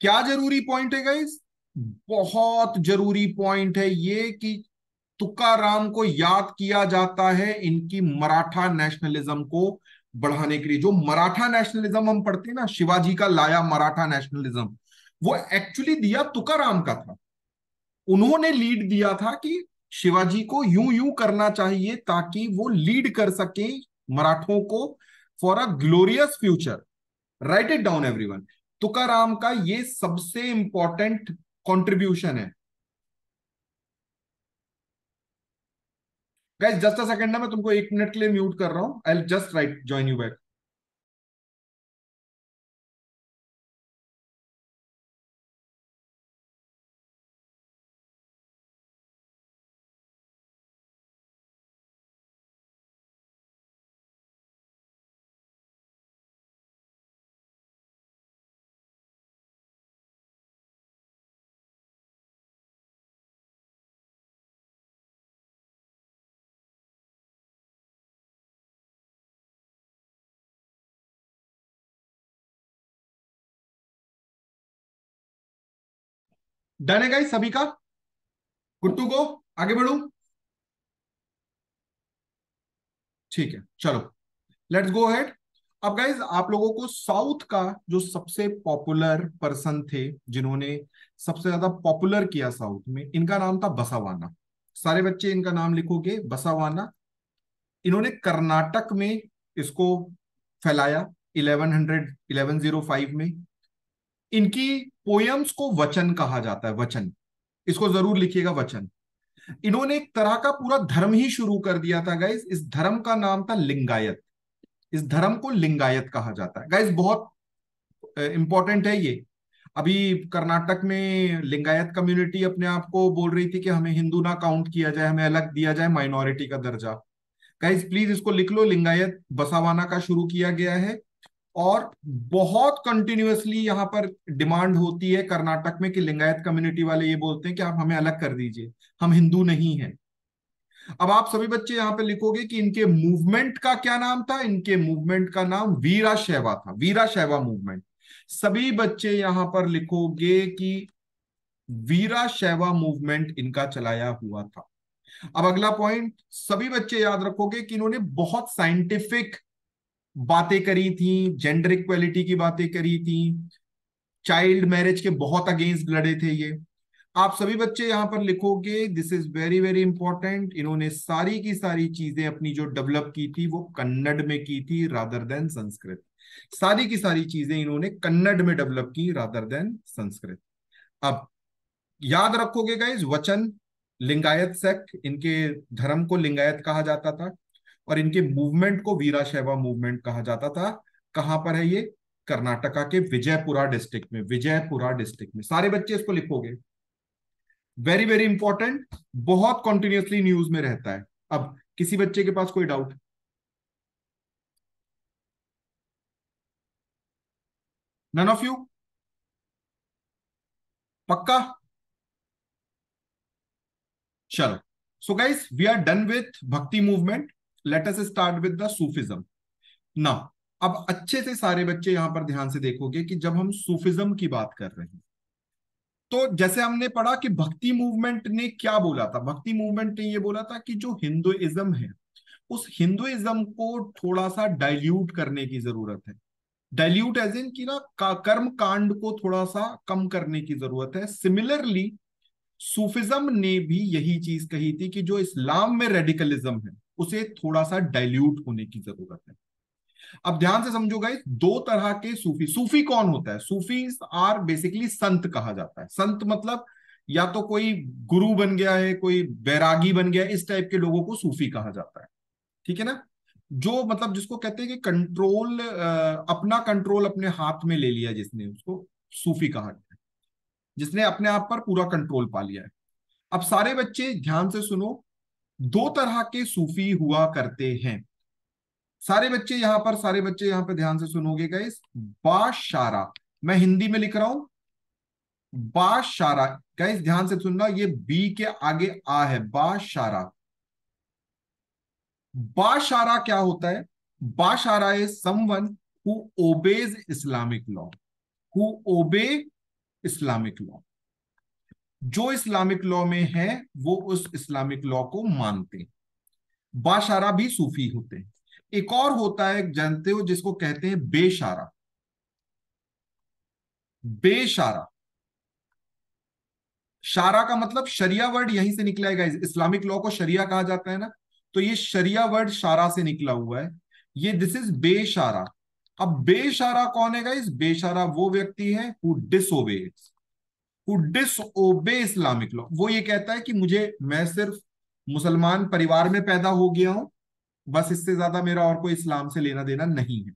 क्या जरूरी पॉइंट है गाइस? बहुत जरूरी पॉइंट है ये कि तुकाराम को याद किया जाता है इनकी मराठा नेशनलिज्म को बढ़ाने के लिए। जो मराठा नेशनलिज्म हम पढ़ते हैं ना, शिवाजी का लाया मराठा नेशनलिज्म, वो एक्चुअली दिया तुकाराम का था। उन्होंने लीड दिया था कि शिवाजी को यूं यूं करना चाहिए ताकि वो लीड कर सके मराठों को for a glorious future. Right it down everyone. Tukaram का ये सबसे इंपॉर्टेंट कंट्रीब्यूशन है गाइस। जस्ट अ सेकंड ना, मैं तुमको 1 मिनट के लिए म्यूट कर रहा हूं। I just right join you back. Done है गाइस सभी का? गुड टू गो, आगे बढ़ू? ठीक है, चलो लेट्स गो अहेड। अब गाइज आप लोगों को साउथ का जो सबसे पॉपुलर पर्सन थे, जिन्होंने सबसे ज्यादा पॉपुलर किया साउथ में, इनका नाम था बसवाना। सारे बच्चे इनका नाम लिखोगे, बसवाना। इन्होंने कर्नाटक में इसको फैलाया 1105 में। इनकी पोयम्स को वचन कहा जाता है, वचन, इसको जरूर लिखिएगा, वचन। इन्होंने एक तरह का पूरा धर्म ही शुरू कर दिया था गाइज। इस धर्म का नाम था लिंगायत। इस धर्म को लिंगायत कहा जाता है गाइज, बहुत इंपॉर्टेंट है ये। अभी कर्नाटक में लिंगायत कम्युनिटी अपने आप को बोल रही थी कि हमें हिंदू ना काउंट किया जाए, हमें अलग दिया जाए माइनॉरिटी का दर्जा। गाइज प्लीज इसको लिख लो, लिंगायत बसावाना का शुरू किया गया है। और बहुत कंटिन्यूअसली यहां पर डिमांड होती है कर्नाटक में कि लिंगायत कम्युनिटी वाले ये बोलते हैं कि आप हमें अलग कर दीजिए, हम हिंदू नहीं हैं। अब आप सभी बच्चे यहां पे लिखोगे कि इनके मूवमेंट का क्या नाम था। इनके मूवमेंट का नाम वीरा शैवा था, वीरा शैवा मूवमेंट। सभी बच्चे यहां पर लिखोगे कि वीरा शैवा मूवमेंट इनका चलाया हुआ था। अब अगला पॉइंट, सभी बच्चे याद रखोगे कि इन्होंने बहुत साइंटिफिक बातें करी थी, जेंडर इक्वेलिटी की बातें करी थी, चाइल्ड मैरिज के बहुत अगेंस्ट लड़े थे ये। आप सभी बच्चे यहां पर लिखोगे, this is very very important, इन्होंने सारी की सारी चीजें अपनी जो डेवलप की थी वो कन्नड़ में की थी रादर देन संस्कृत। सारी की सारी चीजें इन्होंने कन्नड़ में डेवलप की रादर देन संस्कृत। अब याद रखोगे गाइस, वचन, लिंगायत सेक्ट, इनके धर्म को लिंगायत कहा जाता था और इनके मूवमेंट को वीराशैवा मूवमेंट कहा जाता था। कहां पर है ये? कर्नाटका के विजयपुरा डिस्ट्रिक्ट में, विजयपुरा डिस्ट्रिक्ट में। सारे बच्चे इसको लिखोगे, वेरी वेरी इंपॉर्टेंट, बहुत कंटिन्यूअसली न्यूज में रहता है। अब किसी बच्चे के पास कोई डाउट? None of you? पक्का? चलो, so guys we are done with bhakti movement, let us start with the Sufism now. अब अच्छे से सारे बच्चे यहां पर ध्यान से देखोगे कि जब हम सूफिज्म की बात कर रहे हैं तो जैसे हमने पढ़ा कि भक्ति मूवमेंट ने क्या बोला था। भक्ति मूवमेंट ने ये बोला था कि जो हिंदुइज्म है, उस हिंदुइज्म को थोड़ा सा डाइल्यूट करने की जरूरत है। डाइल्यूट एज इन कि ना कर्म कांड को थोड़ा सा कम करने की जरूरत है। सिमिलरली सूफिज्म ने भी यही चीज कही थी कि जो इस्लाम में रेडिकलिज्म है उसे थोड़ा सा डाइल्यूट होने की जरूरत है। अब ध्यान से समझो गाइस, दो तरह के सूफी। सूफी कौन होता है? सूफी आर बेसिकली संत कहा जाता है। संत मतलब या तो कोई गुरु बन गया है, कोई बैरागी बन गया है, इस टाइप के लोगों को सूफी कहा जाता है। ठीक है ना? जो मतलब जिसको कहते हैं कि कंट्रोल, अपना कंट्रोल अपने हाथ में ले लिया जिसने, उसको सूफी कहा जाता है, जिसने अपने आप पर पूरा कंट्रोल पा लिया है। अब सारे बच्चे ध्यान से सुनो, दो तरह के सूफी हुआ करते हैं। सारे बच्चे यहां पर, सारे बच्चे यहां पर ध्यान से सुनोगे गाइस। बाशारा, मैं हिंदी में लिख रहा हूं, बाशारा। गाइस ध्यान से सुनना, ये बी के आगे आ है, बाशारा। बाशारा क्या होता है? Bashara is someone who obeys Islamic law, who obey Islamic law. जो इस्लामिक लॉ में है वो उस इस्लामिक लॉ को मानते हैं। बाशारा भी सूफी होते हैं। एक और होता है, जानते हो, जिसको कहते हैं बेशारा। बेशारा, शारा का मतलब शरिया वर्ड यहीं से निकला है गाइस। इस्लामिक लॉ को शरिया कहा जाता है ना, तो ये शरिया वर्ड शारा से निकला हुआ है। ये दिस इज बेशारा। अब बेशारा कौन है गाइस? बेशारा वो व्यक्ति है who डिसओबेज, who disobey Islamic law. वो ये कहता है कि मैं सिर्फ मुसलमान परिवार में पैदा हो गया हूं, बस इससे ज्यादा मेरा और कोई इस्लाम से लेना देना नहीं है।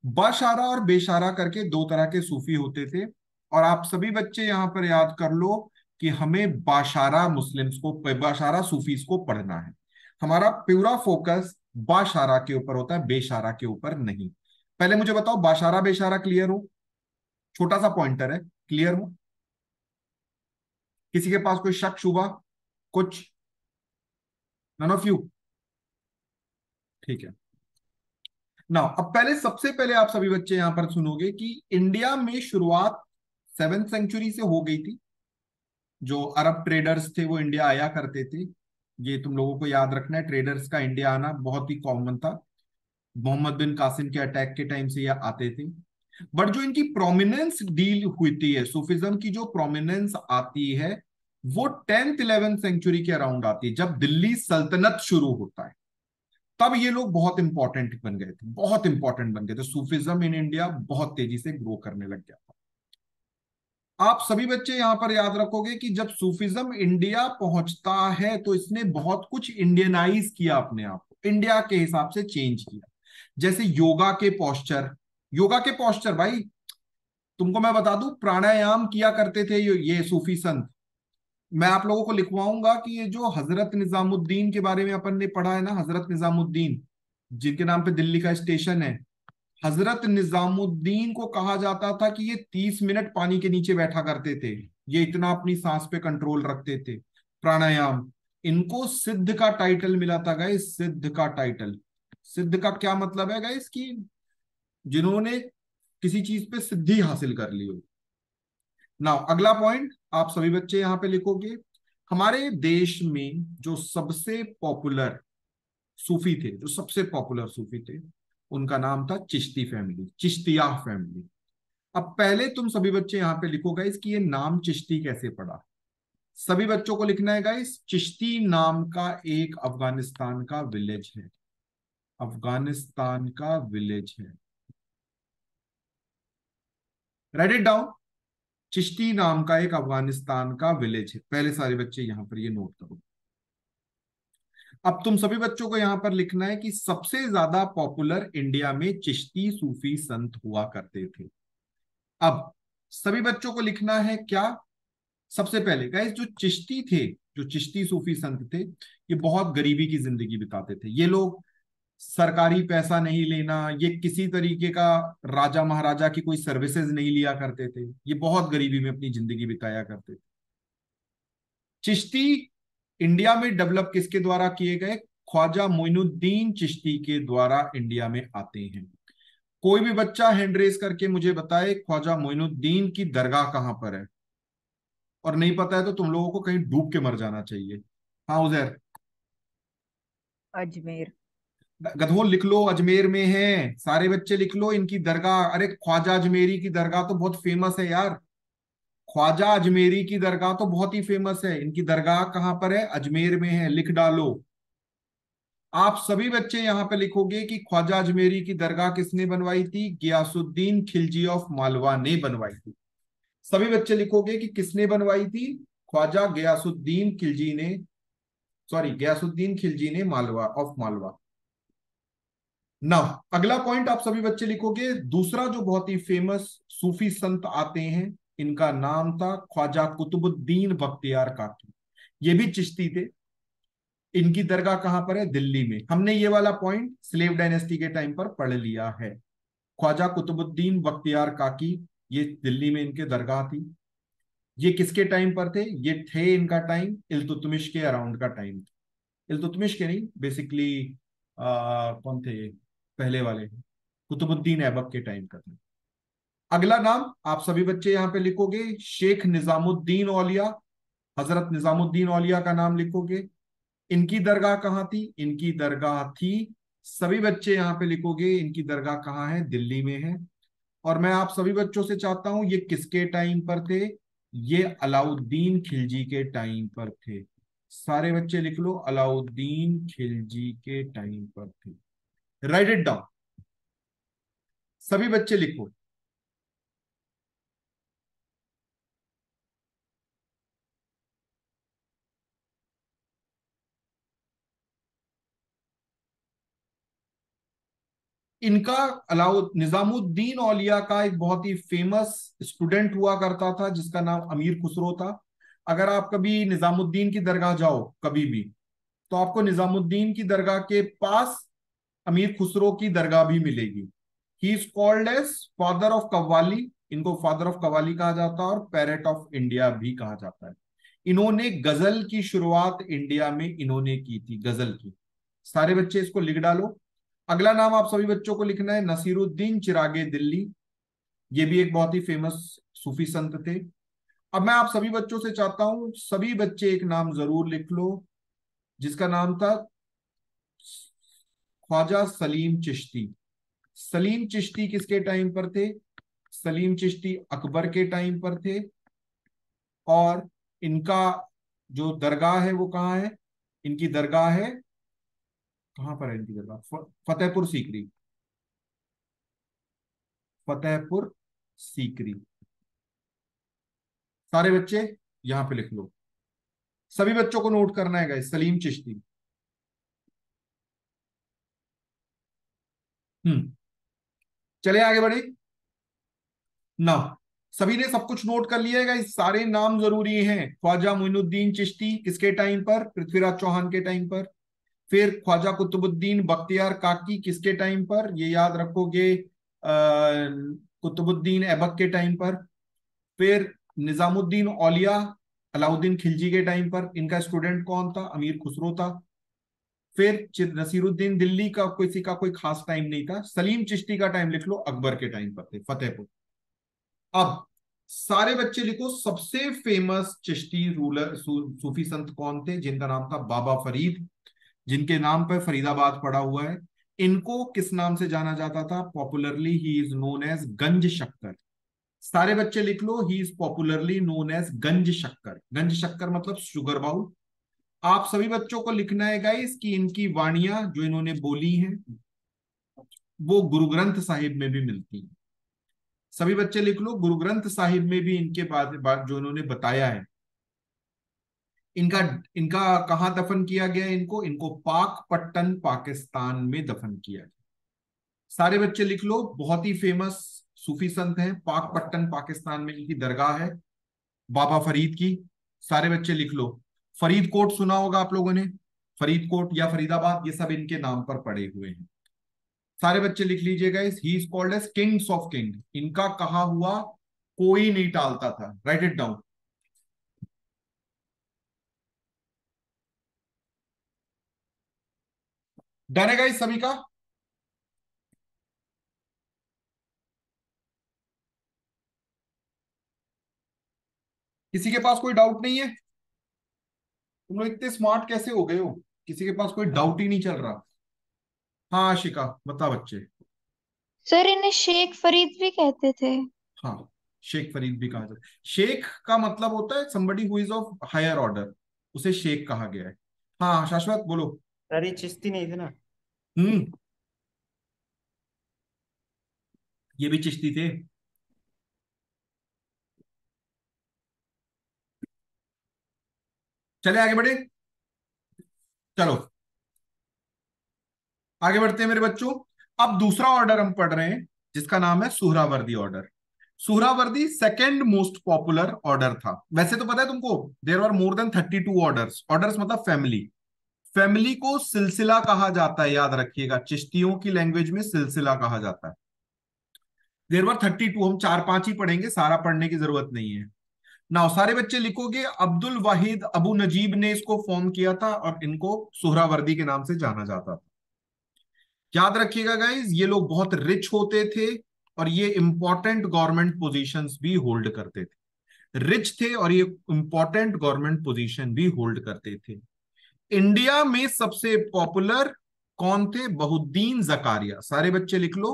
बाशारा और बेशारा करके दो तरह के सूफी होते थे। और आप सभी बच्चे यहां पर याद कर लो कि हमें बाशारा मुस्लिम्स को, बाशारा सूफीज को पढ़ना है। हमारा पूरा फोकस बाशारा के ऊपर होता है, बेशारा के ऊपर नहीं। पहले मुझे बताओ, बाशारा बेशारा क्लियर हो? छोटा सा पॉइंटर है, क्लियर हो? किसी के पास कोई शक शुबा कुछ? None of you? ठीक है ना। अब पहले, सबसे पहले आप सभी बच्चे यहां पर सुनोगे कि इंडिया में शुरुआत 7th सेंचुरी से हो गई थी। जो अरब ट्रेडर्स थे वो इंडिया आया करते थे। ये तुम लोगों को याद रखना है, ट्रेडर्स का इंडिया आना बहुत ही कॉमन था। मोहम्मद बिन कासिम के अटैक के टाइम से ये आते थे। बट जो इनकी प्रोमिनेंस डील हुई है, सूफिज्म की जो प्रोमिनेंस आती है वो 10th 11th सेंचुरी के अराउंड आती है, जब दिल्ली सल्तनत शुरू होता है। तब ये लोग बहुत इंपॉर्टेंट बन गए थे, बहुत इंपॉर्टेंट बन गए थे। सूफिज्म इन इंडिया बहुत तेजी से ग्रो करने लग गया था। आप सभी बच्चे यहां पर याद रखोगे कि जब सूफिज्म इंडिया पहुंचता है तो इसने बहुत कुछ इंडियनाइज किया, अपने आप को इंडिया के हिसाब से चेंज किया। जैसे योगा के पोस्चर भाई, तुमको मैं बता दूं, प्राणायाम किया करते थे ये सूफी संत। मैं आप लोगों को लिखवाऊंगा कि ये जो हजरत निजामुद्दीन के बारे में अपन ने पढ़ा है ना, हजरत निजामुद्दीन जिनके नाम पे दिल्ली का स्टेशन है, हजरत निजामुद्दीन को कहा जाता था कि ये 30 मिनट पानी के नीचे बैठा करते थे, ये इतना अपनी सांस पे कंट्रोल रखते थे। प्राणायाम, इनको सिद्ध का टाइटल मिला था गाइस, सिद्ध का टाइटल। सिद्ध का क्या मतलब है गाइस, कि जिन्होंने किसी चीज पे सिद्धि हासिल कर ली हो। नाउ अगला पॉइंट आप सभी बच्चे यहां पे लिखोगे, हमारे देश में जो सबसे पॉपुलर सूफी थे, जो सबसे पॉपुलर सूफी थे, उनका नाम था चिश्ती फैमिली, चिश्तिया फैमिली। अब पहले तुम सभी बच्चे यहां पे लिखो गाइस कि ये नाम चिश्ती कैसे पड़ा। सभी बच्चों को लिखना है गाइस, चिश्ती नाम का एक अफगानिस्तान का विलेज है, अफगानिस्तान का विलेज है। राइट इट डाउन, चिश्ती नाम का एक अफगानिस्तान का विलेज है। पहले सारे बच्चे यहां पर ये नोट करो। अब तुम सभी बच्चों को यहां पर लिखना है कि सबसे ज्यादा पॉपुलर इंडिया में चिश्ती सूफी संत हुआ करते थे। अब सभी बच्चों को लिखना है क्या, सबसे पहले गाइस जो चिश्ती थे, जो चिश्ती सूफी संत थे, ये बहुत गरीबी की जिंदगी बिताते थे। ये लोग सरकारी पैसा नहीं लेना, ये किसी तरीके का राजा महाराजा की कोई सर्विसेज नहीं लिया करते थे, ये बहुत गरीबी में अपनी जिंदगी बिताया करते थे। चिश्ती इंडिया में डेवलप किसके द्वारा किए गए, ख्वाजा मोइनुद्दीन चिश्ती के द्वारा इंडिया में आते हैं। कोई भी बच्चा हैंड रेज करके मुझे बताए ख्वाजा मोइनुद्दीन की दरगाह कहां पर है, और नहीं पता है तो तुम लोगों को कहीं डूब के मर जाना चाहिए। हाँ उजैर, अजमेर। गधोल लिख लो, अजमेर में है। सारे बच्चे लिख लो इनकी दरगाह। अरे ख्वाजा अजमेरी की दरगाह तो बहुत फेमस है यार, ख्वाजा अजमेरी की दरगाह तो बहुत ही फेमस है। इनकी दरगाह कहां पर है, अजमेर में है, लिख डालो। आप सभी बच्चे यहां पे लिखोगे कि ख्वाजा अजमेरी की दरगाह किसने बनवाई थी, गियासुद्दीन खिलजी ऑफ मालवा ने बनवाई थी। सभी बच्चे लिखोगे कि किसने बनवाई थी, ख्वाजा गियासुद्दीन खिलजी ने, सॉरी गियासुद्दीन खिलजी ने मालवा ऑफ मालवा। ना अगला पॉइंट आप सभी बच्चे लिखोगे, दूसरा जो बहुत ही फेमस सूफी संत आते हैं, इनका नाम था ख्वाजा कुतुबुद्दीन बख्तियार काकी। ये भी चिश्ती थे। इनकी दरगाह कहां पर है, दिल्ली में। हमने ये वाला पॉइंट स्लेव डायनेस्टी के टाइम पर पढ़ लिया है। ख्वाजा कुतुबुद्दीन बख्तियार काकी, ये दिल्ली में इनके दरगाह थी। ये किसके टाइम पर थे, ये थे इनका टाइम इल्तुतमिश के अराउंड का टाइम। इल्तुतमिश के नहीं, बेसिकली कौन थे ये, पहले वाले कुतुबुद्दीन ऐबक के टाइम का था। अगला नाम आप सभी बच्चे यहां पे लिखोगे, शेख निजामुद्दीन औलिया, हजरत निजामुद्दीन औलिया का नाम लिखोगे। इनकी दरगाह कहाँ थी, इनकी दरगाह थी, सभी बच्चे यहां पे लिखोगे इनकी दरगाह कहाँ है, दिल्ली में है। और मैं आप सभी बच्चों से चाहता हूं ये किसके टाइम पर थे, ये अलाउद्दीन खिलजी के टाइम पर थे। सारे बच्चे लिख लो, अलाउद्दीन खिलजी के टाइम पर थे। राइट इट डाउन, सभी बच्चे लिखो। इनका निजामुद्दीन औलिया का एक बहुत ही फेमस स्टूडेंट हुआ करता था जिसका नाम अमीर खुसरो था। अगर आप कभी निजामुद्दीन की दरगाह जाओ कभी भी, तो आपको निजामुद्दीन की दरगाह के पास अमीर खुसरो की दरगाह भी मिलेगी। He is called as father of qawwali, इनको फादर ऑफ कव्वाली कहा जाता है और पैरेट ऑफ इंडिया भी कहा जाता है। इन्होंने गजल की शुरुआत इंडिया में इन्होंने की थी, गजल की। सारे बच्चे इसको लिख डालो। अगला नाम आप सभी बच्चों को लिखना है, नसीरुद्दीन चिरागे दिल्ली। ये भी एक बहुत ही फेमस सूफी संत थे। अब मैं आप सभी बच्चों से चाहता हूं, सभी बच्चे एक नाम जरूर लिख लो जिसका नाम था ख्वाजा सलीम चिश्ती। सलीम चिश्ती किसके टाइम पर थे? सलीम चिश्ती अकबर के टाइम पर थे। और इनका जो दरगाह है वो कहाँ है? इनकी दरगाह है, कहां पर है इनकी दरगाह? फतेहपुर सीकरी। फतेहपुर सीकरी। सारे बच्चे यहां पे लिख लो, सभी बच्चों को नोट करना है गाइस, सलीम चिश्ती। चले आगे बढ़े ना। सभी ने सब कुछ नोट कर लिया है गाइस, सारे नाम जरूरी हैं। ख्वाजा मोइनुद्दीन चिश्ती किसके टाइम पर? पृथ्वीराज चौहान के टाइम पर। फिर ख्वाजा कुतुबुद्दीन बख्तियार काकी किसके टाइम पर? ये याद रखोगे, कुतुबुद्दीन ऐबक के टाइम पर। फिर निजामुद्दीन औलिया अलाउद्दीन खिलजी के टाइम पर। इनका स्टूडेंट कौन था? अमीर खुसरो था। फिर नसीरुद्दीन दिल्ली का किसी का कोई खास टाइम नहीं था। सलीम चिश्ती का टाइम लिख लो, अकबर के टाइम पर थे, फतेहपुर। अब सारे बच्चे लिखो, सबसे फेमस चिश्ती रूलर सूफी संत कौन थे? जिनका नाम था बाबा फरीद, जिनके नाम पर फरीदाबाद पड़ा हुआ है। इनको किस नाम से जाना जाता था? Popularly he is known as Ganj Shakkar. सारे बच्चे लिख लो, he is popularly known as Ganj Shakkar. Ganj शक्कर मतलब शुगर बाउल। आप सभी बच्चों को लिखना है गाइस कि इनकी वाणियां जो इन्होंने बोली हैं वो गुरु ग्रंथ साहिब में भी मिलती हैं। सभी बच्चे लिख लो, गुरु ग्रंथ साहिब में भी इनके बाद जो इन्होंने बताया है। इनका इनका कहां दफन किया गया? इनको इनको पाकपट्टन पाकिस्तान में दफन किया गया। सारे बच्चे लिख लो, बहुत ही फेमस सूफी संत हैं, पाकपट्टन पाकिस्तान में इनकी दरगाह है बाबा फरीद की। सारे बच्चे लिख लो। फरीदकोट सुना होगा आप लोगों ने, फरीदकोट या फरीदाबाद, ये सब इनके नाम पर पड़े हुए हैं। सारे बच्चे लिख लीजिएगा, he is called as kings of king. इनका कहा हुआ कोई नहीं टालता था। Write it down. डन है गाइस सभी का? किसी के पास कोई डाउट नहीं है? तुम लोग इतने स्मार्ट कैसे हो गए हो, किसी के पास कोई डाउट ही नहीं चल रहा? हाँ आशिका बता बच्चे। सर इन्हें शेख फरीद भी कहते थे। हाँ, शेख फरीद भी कहा जाता है। शेख का मतलब होता है somebody who is of higher order, उसे शेख कहा गया है। हाँ शाश्वत बोलो। सर ये चिश्ती नहीं थे ना? हम्म, ये भी चिश्ती थे। चले आगे बढ़े, चलो आगे बढ़ते हैं मेरे बच्चों। अब दूसरा ऑर्डर हम पढ़ रहे हैं जिसका नाम है Suhrawardi order. Suhrawardi second most popular order था। वैसे तो पता है तुमको, there are more than 32 orders. Orders मतलब फैमिली। फैमिली को सिलसिला कहा जाता है, याद रखिएगा, चिश्तियों की लैंग्वेज में सिलसिला कहा जाता है। देयर वर 32, हम 4-5 ही पढ़ेंगे, सारा पढ़ने की जरूरत नहीं है। नाउ सारे बच्चे लिखोगे, अब्दुल वाहिद अबू नजीब ने इसको फॉर्म किया था और इनको सुहरावर्दी के नाम से जाना जाता था। याद रखिएगा गाइज, ये लोग बहुत रिच होते थे और ये इंपॉर्टेंट गवर्नमेंट पोजीशंस भी होल्ड करते थे। रिच थे और ये इंपॉर्टेंट गवर्नमेंट पोजीशन भी होल्ड करते थे। इंडिया में सबसे पॉपुलर कौन थे? बहुद्दीन जकारिया। सारे बच्चे लिख लो,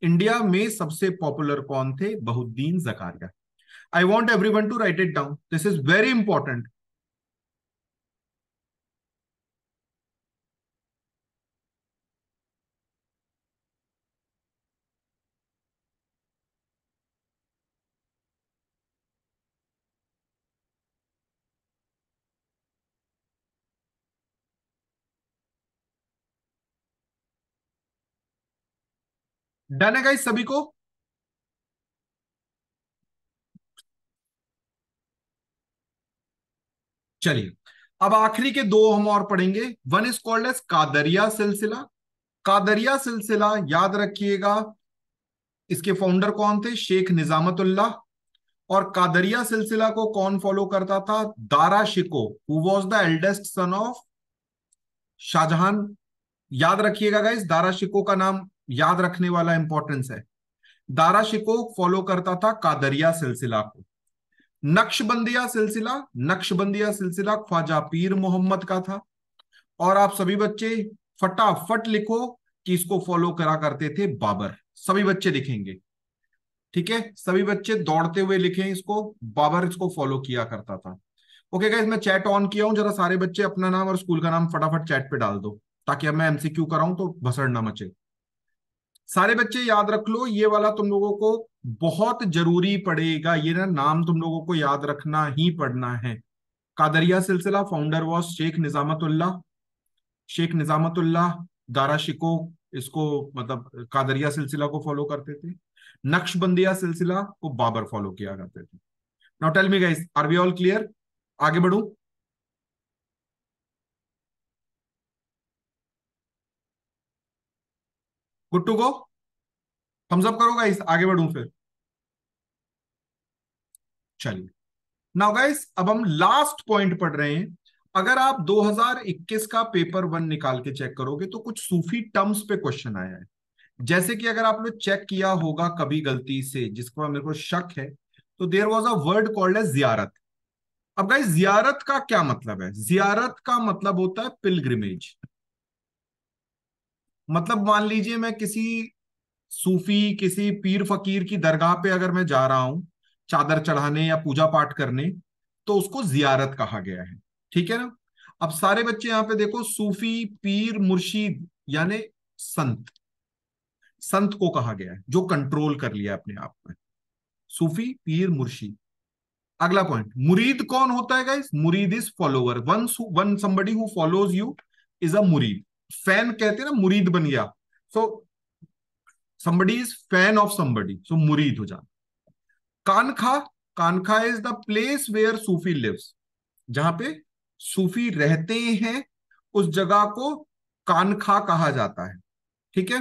इंडिया में सबसे पॉपुलर कौन थे? Bahauddin Zakariya. I want everyone to write it down, this is very important. Done है गाइस सभी को? चलिए अब आखिरी के दो हम और पढ़ेंगे। One is called as Qadiriya silsila. Qadiriya सिलसिला याद रखिएगा, इसके फाउंडर कौन थे? शेख निजामतुल्लाह। और कादरिया सिलसिला को कौन फॉलो करता था? Dara Shikoh, who was the eldest son of Shahjahan. याद रखिएगा गाइस, दारा शिको का नाम याद रखने वाला इंपॉर्टेंस है। दारा शिको फॉलो करता था कादरिया सिलसिला को। नक्शबंदिया सिलसिला, नक्शबंदिया सिलसिला ख्वाजा पीर मोहम्मद का था। और आप सभी बच्चे फटाफट लिखो कि इसको फॉलो करा करते थे बाबर। सभी बच्चे लिखेंगे, ठीक है, सभी बच्चे दौड़ते हुए लिखें इसको, बाबर इसको फॉलो किया करता था। ओके गाइस, मैं चैट ऑन किया हूं, जरा सारे बच्चे अपना नाम और स्कूल का नाम फटाफट चैट पे डाल दो, ताकि अब मैं एमसीक्यू कराऊं तो भसड़ ना मचे। सारे बच्चे याद रख लो, ये वाला तुम लोगों को बहुत जरूरी पड़ेगा, ये ना नाम तुम लोगों को याद रखना ही पड़ना है। कादरिया सिलसिला फाउंडर वॉज शेख निजामतुल्लाह, शेख निजामतुल्लाह दारा शिको, इसको मतलब कादरिया सिलसिला को फॉलो करते थे। नक्शबंदिया सिलसिला को बाबर फॉलो किया करते थे। Now tell me guys, are we all clear? आगे बढ़ू? Good to go? Thumbs up करो गाइस, आगे बढ़ू फिर। चलिए, नाउ गाइस अब हम लास्ट पॉइंट पढ़ रहे हैं। अगर आप 2021 का पेपर 1 निकाल के चेक करोगे तो कुछ सूफी टर्म्स पे क्वेश्चन आया है। जैसे कि अगर आपने चेक किया होगा कभी गलती से, जिसको मेरे को शक है, तो there was a word called as ziyarat. अब गाइस जियारत का क्या मतलब है? जियारत का मतलब होता है पिलग्रिमेज। मतलब मान लीजिए मैं किसी सूफी, किसी पीर फकीर की दरगाह पे अगर मैं जा रहा हूं चादर चढ़ाने या पूजा पाठ करने, तो उसको जियारत कहा गया है, ठीक है ना। अब सारे बच्चे यहां पे देखो, सूफी, पीर, मुर्शिद यानी संत, संत को कहा गया है जो कंट्रोल कर लिया अपने आप में। सूफी, पीर, मुर्शिद। अगला पॉइंट, मुरीद कौन होता है गाइस? मुरीद is follower, one somebody who follows you is a मुरीद। फैन कहते हैं ना, मुरीद बन गया, सो somebody is fan of somebody, so मुरीद हो जाना। Khanqah, khanqah is the place where Sufi lives, जहां पे सूफी रहते हैं उस जगह को कानखा कहा जाता है, ठीक है।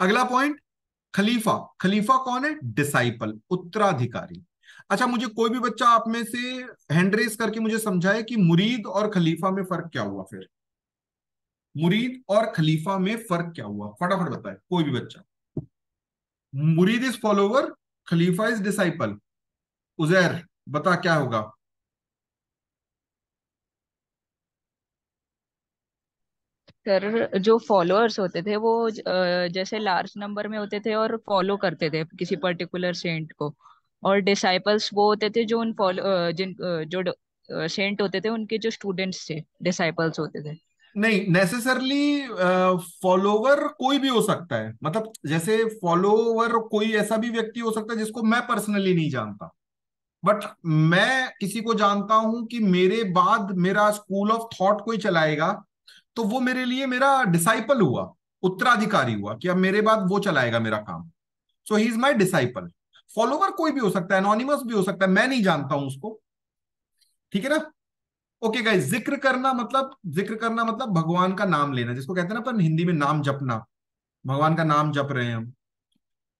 अगला पॉइंट, खलीफा, खलीफा कौन है? डिसाइपल, उत्तराधिकारी। अच्छा, मुझे कोई भी बच्चा आप में से हैंड रेस करके मुझे समझाए कि मुरीद और खलीफा में फर्क क्या हुआ फिर? मुरीद और खलीफा में फर्क क्या हुआ, फटाफट बताए कोई भी बच्चा। मुरीद is follower, Khalifa is disciple. Uzair बता क्या होगा? सर जो फॉलोअर्स होते थे वो जैसे लार्ज नंबर में होते थे और फॉलो करते थे किसी पर्टिकुलर सेंट को। और डिसाइपल्स वो होते थे जो उन फॉलो जो सेंट होते थे उनके जो स्टूडेंट्स थे, डिसाइपल्स होते थे। नहीं नेसेसरली, फॉलोवर कोई भी हो सकता है, मतलब जैसे फॉलोवर कोई ऐसा भी व्यक्ति हो सकता है जिसको मैं पर्सनली नहीं जानता, बट मैं किसी को जानता हूं कि मेरे बाद मेरा स्कूल ऑफ थॉट कोई चलाएगा, तो वो मेरे लिए मेरा डिसाइपल हुआ, उत्तराधिकारी हुआ, कि अब मेरे बाद वो चलाएगा मेरा काम, so he is my disciple. Follower कोई भी हो सकता है, एनोनिमस भी हो सकता है, मैं नहीं जानता हूं उसको, ठीक है ना। ओके गाइस, जिक्र करना मतलब, जिक्र करना मतलब भगवान का नाम लेना, जिसको कहते हैं ना अपन हिंदी में नाम जपना, भगवान का नाम जप रहे हैं हम।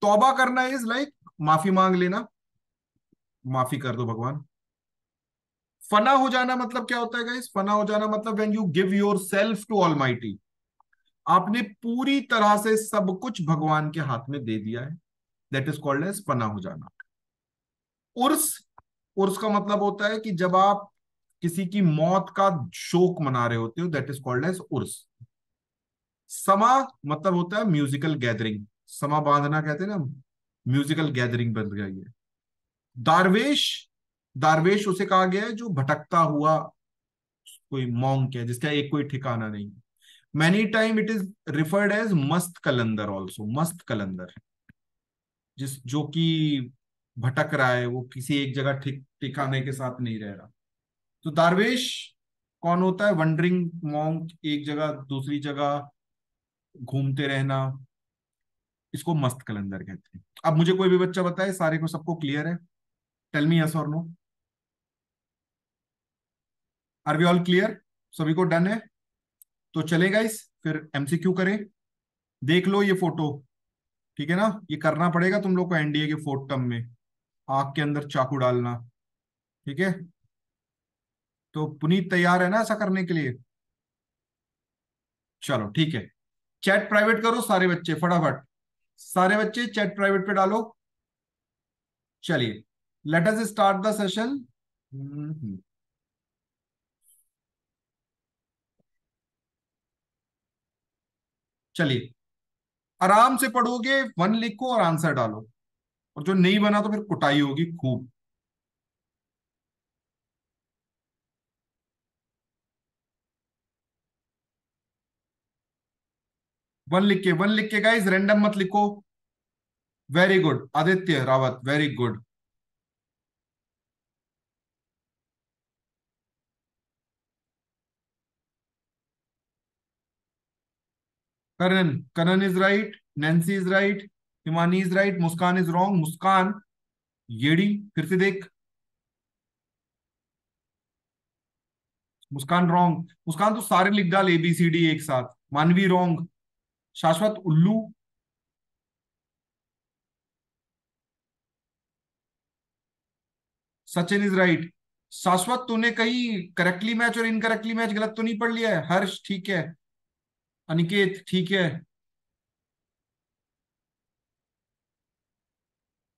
तौबा करना इज लाइक माफी मांग लेना, माफी कर दो भगवान। फना हो जाना मतलब क्या होता है गाइस? फना हो जाना मतलब when you give yourself to almighty, आपने पूरी तरह से सब कुछ भगवान के हाथ में दे दिया है, दैट इज कॉल्ड एज फना हो जाना। उर्स, उर्स का मतलब होता है कि जब आप किसी की मौत का शोक मना रहे होते हो, दैट इज कॉल्ड एज उर्स। समा मतलब होता है म्यूजिकल गैदरिंग, समा बांधना कहते हैं ना, म्यूजिकल गैदरिंग बन गई है। दारवेश, दारवेश उसे कहा गया है जो भटकता हुआ कोई मॉन्क है जिसका एक कोई ठिकाना नहीं। Many time it is referred as Mast Qalandar also, मस्त कलंदर, जिस जो कि भटक रहा है, वो किसी एक जगह ठिकाने के साथ नहीं रह रहा। तो दारवेश कौन होता है? वंडरिंग मॉन्क, एक जगह दूसरी जगह घूमते रहना, इसको मस्त कलंदर कहते हैं। अब मुझे कोई भी बच्चा बताए, सारे को सबको क्लियर है? टेल मी यस और no, are we all clear? सभी को डन है? तो चलेगा इस फिर एमसीक्यू करें। देख लो ये फोटो, ठीक है ना, ये करना पड़ेगा तुम लोग को एनडीए के फोर्थ टर्म में, आंख के अंदर चाकू डालना, ठीक है। तो पुनीत तैयार है ना ऐसा करने के लिए? चलो ठीक है, चैट प्राइवेट करो सारे बच्चे फटाफट, सारे बच्चे चैट प्राइवेट पे डालो। चलिए, late us start the session. चलिए, आराम से पढ़ोगे, वन लिखो और आंसर डालो, और जो नहीं बना तो फिर कुटाई होगी खूब। वन लिख के गाइस, रैंडम मत लिखो। Very good Aditya Rawat, very good. Karan, Karan is right, Nancy is right, Himani is right, Muskan is wrong. Muskan येड़ी, फिर से देख। मुस्कान रॉन्ग। मुस्कान तो सारे लिख डाल ABCD एक साथ। मानवी रॉन्ग। शाश्वत उल्लू। Sachin is right. शाश्वत तूने कहीं करेक्टली मैच और इनकरेक्टली मैच गलत तो नहीं पढ़ लिया है? हर्ष ठीक है, अनिकेत ठीक है,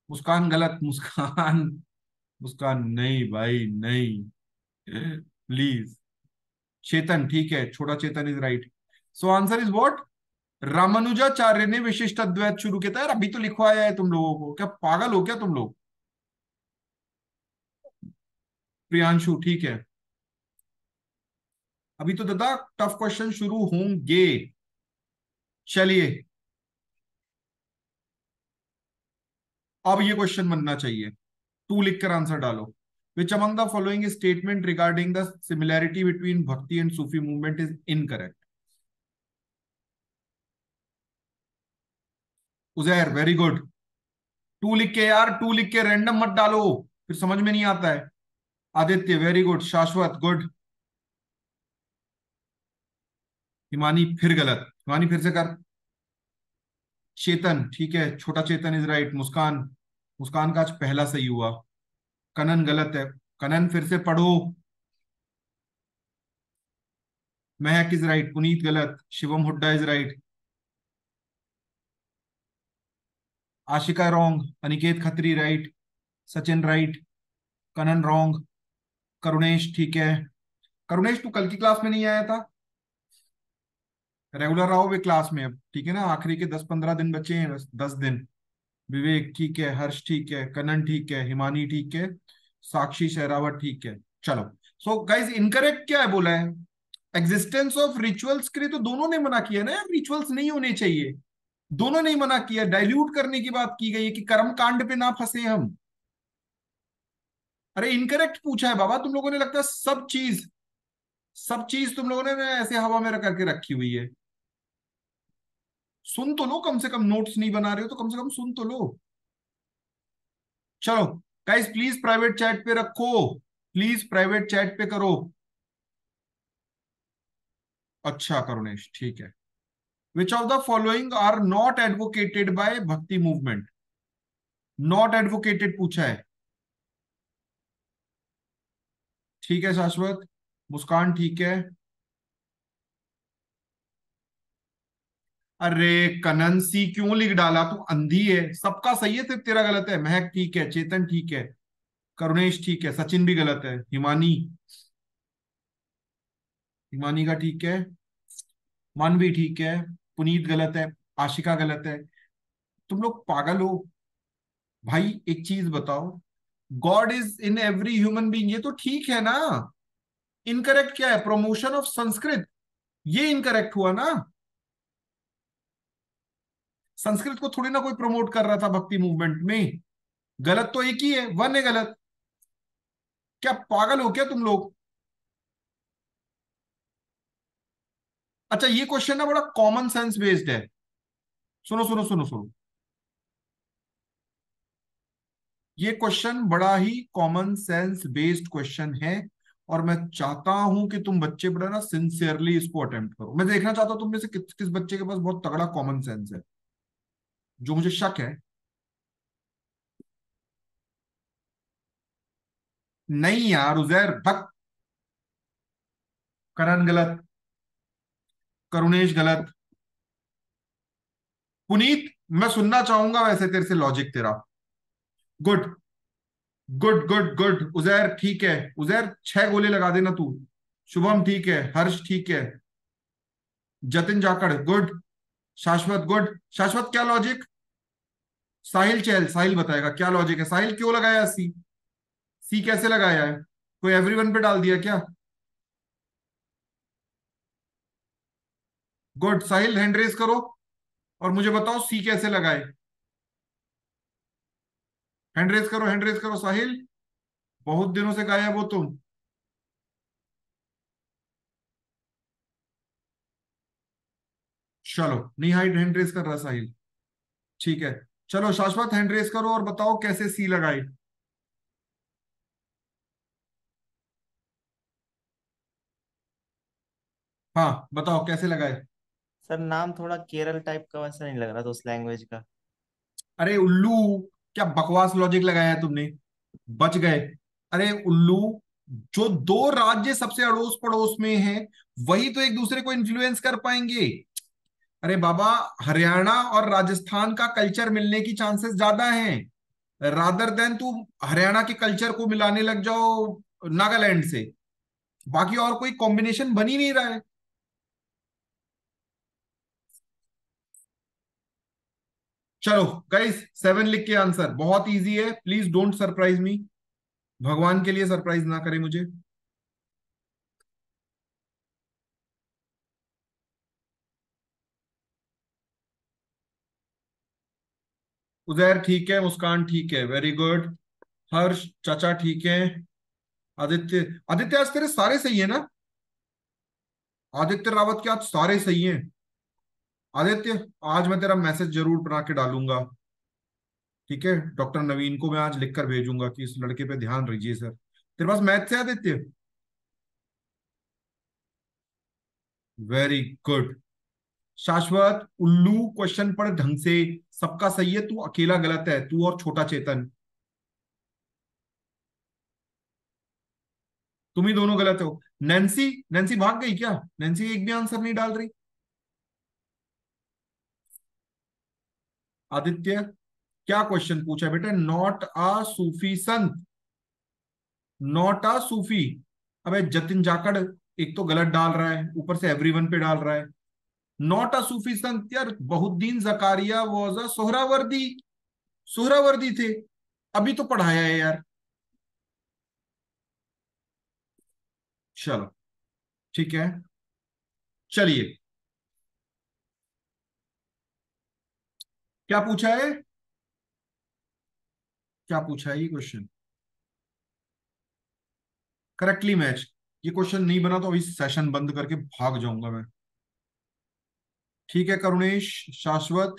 मुस्कान गलत। मुस्कान, मुस्कान नहीं भाई नहीं, प्लीज। चेतन ठीक है, छोटा Chetan is right. So answer is what? Ramanujacharya ने विशिष्ट अद्वैत शुरू किया था। यार अभी तो लिखवाया है तुम लोगों को, क्या पागल हो क्या तुम लोग? प्रियांशु ठीक है। अभी तो दादा टफ क्वेश्चन शुरू होंगे। चलिए, अब ये क्वेश्चन बनना चाहिए। टू लिखकर आंसर डालो। Which among the following statement regarding the similarity between bhakti and Sufi movement is incorrect? Uzair very good. Two लिख के यार, टू लिख के, रैंडम मत डालो, फिर समझ में नहीं आता है। Aditya very good. शाश्वत गुड। हिमानी फिर गलत। हिमानी फिर से कर। चेतन ठीक है, छोटा चेतन इज राइट। मुस्कान, मुस्कान का आज पहला सही हुआ। कनन गलत है। कनन फिर से पढ़ो। महक इज राइट। पुनीत गलत। Shivam Hooda is right. Ashika wrong. Aniket Khatri right. Sachin right. Kanan wrong. Karunesh ठीक है। करुणेश तू कल की क्लास में नहीं आया था? रेगुलर रहोगे क्लास में अब, ठीक है ना? आखिरी के 10-15 दिन बचे हैं बस, 10 दिन। विवेक ठीक है, हर्ष ठीक है, कनन ठीक है, हिमानी ठीक है, साक्षी शेरावत ठीक है। चलो, सो गाइस इनकरेक्ट क्या है बोला है? एग्जिस्टेंस ऑफ रिचुअल्स के लिए तो दोनों ने मना किया ना यार, रिचुअल्स नहीं होने चाहिए। दोनों ने मना किया। डाइल्यूट करने की बात की गई है कि कर्म कांड पे ना फंसे हम। अरे इनकरेक्ट पूछा है बाबा तुम लोगों ने, लगता है सब चीज तुम लोगों ने ना ऐसे हवा में रख करके रखी हुई है। सुन तो लो कम से कम, नोट्स नहीं बना रहे हो तो कम से कम सुन तो लो। चलो गाइस, प्लीज प्राइवेट चैट पे रखो, प्लीज प्राइवेट चैट पे करो। अच्छा करुणेश ठीक है। Which of the following are not advocated by bhakti movement? Not advocated पूछा है। ठीक है शाश्वत। मुस्कान ठीक है। अरे कनन सी क्यों लिख डाला? तू अंधी है, सबका सही है सिर्फ तेरा गलत है। महक ठीक है, चेतन ठीक है, करुणेश ठीक है, सचिन भी गलत है, हिमानी, हिमानी का ठीक है, मानवी ठीक है, पुनीत गलत है, आशिका गलत है। तुम लोग पागल हो भाई। एक चीज बताओ, God is in every human being, ये तो ठीक है ना? इनकरेक्ट क्या है? प्रमोशन ऑफ संस्कृत, ये इनकरेक्ट हुआ ना। संस्कृत को थोड़ी ना कोई प्रमोट कर रहा था भक्ति मूवमेंट में। गलत तो एक ही है, वन है गलत। क्या पागल हो क्या तुम लोग? अच्छा ये क्वेश्चन ना बड़ा कॉमन सेंस बेस्ड है। सुनो सुनो सुनो सुनो, ये क्वेश्चन बड़ा ही कॉमन सेंस बेस्ड क्वेश्चन है, और मैं चाहता हूं कि तुम बच्चे बड़ा ना सिंसियरली इसको अटेम्प्ट करो। मैं देखना चाहता हूं तुम में से किस किस बच्चे के पास बहुत तगड़ा कॉमन सेंस है, जो मुझे शक है। नहीं यार उजैर भक। करण गलत। करुणेश गलत। पुनीत मैं सुनना चाहूंगा वैसे तेरे से लॉजिक तेरा। Good. Good good good. Uzair ठीक है, उजैर 6 गोले लगा देना तू। शुभम ठीक है, हर्ष ठीक है, जतिन जाखड़ गुड, शाश्वत गुड। शाश्वत क्या लॉजिक? साहिल चहल, साहिल बताएगा क्या लॉजिक है। साहिल क्यों लगाया सी? सी कैसे लगाया है? कोई एवरीवन पे डाल दिया क्या? गुड साहिल, हैंड रेस करो और मुझे बताओ सी कैसे लगाए। हैंड रेस करो, हैंड रेस करो साहिल, बहुत दिनों से गायब हो तुम। चलो, नहीं हाइड हैंड रेस कर रहा साहिल, ठीक है। चलो शाश्वत हैंड रेस करो और बताओ कैसे सी लगाए। हाँ बताओ कैसे लगाए। सर नाम थोड़ा केरल टाइप का वैसा नहीं लग रहा था उस लैंग्वेज का। अरे उल्लू, क्या बकवास लॉजिक लगाया है तुमने, बच गए। अरे उल्लू, जो दो राज्य सबसे अड़ोस पड़ोस में हैं वही तो एक दूसरे को इन्फ्लुएंस कर पाएंगे। अरे बाबा, हरियाणा और राजस्थान का कल्चर मिलने की चांसेस ज्यादा हैं, रादर देन तू हरियाणा के कल्चर को मिलाने लग जाओ नागालैंड से। बाकी और कोई कॉम्बिनेशन बन ही नहीं रहा है। चलो गाइस, 7 लिख के आंसर, बहुत इजी है, प्लीज डोंट सरप्राइज मी। भगवान के लिए सरप्राइज ना करे मुझे। उजैर ठीक है, मुस्कान ठीक है, वेरी गुड। हर्ष चाचा ठीक है। आदित्य, आदित्य आज तेरे सारे सही है ना? आदित्य रावत के आज सारे सही हैं। आदित्य, आज मैं तेरा मैसेज जरूर बना के डालूंगा, ठीक है। डॉक्टर नवीन को मैं आज लिखकर भेजूंगा कि इस लड़के पे ध्यान रखिए सर। तेरे पास मैथ से आदित्य? Very good. शाश्वत, उल्लू क्वेश्चन पढ़ ढंग से, सबका सही है, तू अकेला गलत है, तू और छोटा चेतन, तुम ही दोनों गलत हो। नैन्सी, नैन्सी भाग गई क्या? नैन्सी एक भी आंसर नहीं डाल रही। आदित्य, क्या क्वेश्चन पूछा बेटा? Not a Sufi Sant, not a सूफी। अबे जतिन जाखड़, एक तो गलत डाल रहा है, ऊपर से एवरीवन पे डाल रहा है। नॉट अ सूफी संत यार, बहुद्दीन जकारिया वॉज अ सोहरावर्दी, सोहरावर्दी थे, अभी तो पढ़ाया है यार। चलो ठीक है, चलिए। क्या पूछा है, क्या पूछा है ये क्वेश्चन? Correctly match. ये क्वेश्चन नहीं बना तो अभी सेशन बंद करके भाग जाऊंगा मैं। ठीक है करुणेश, शाश्वत,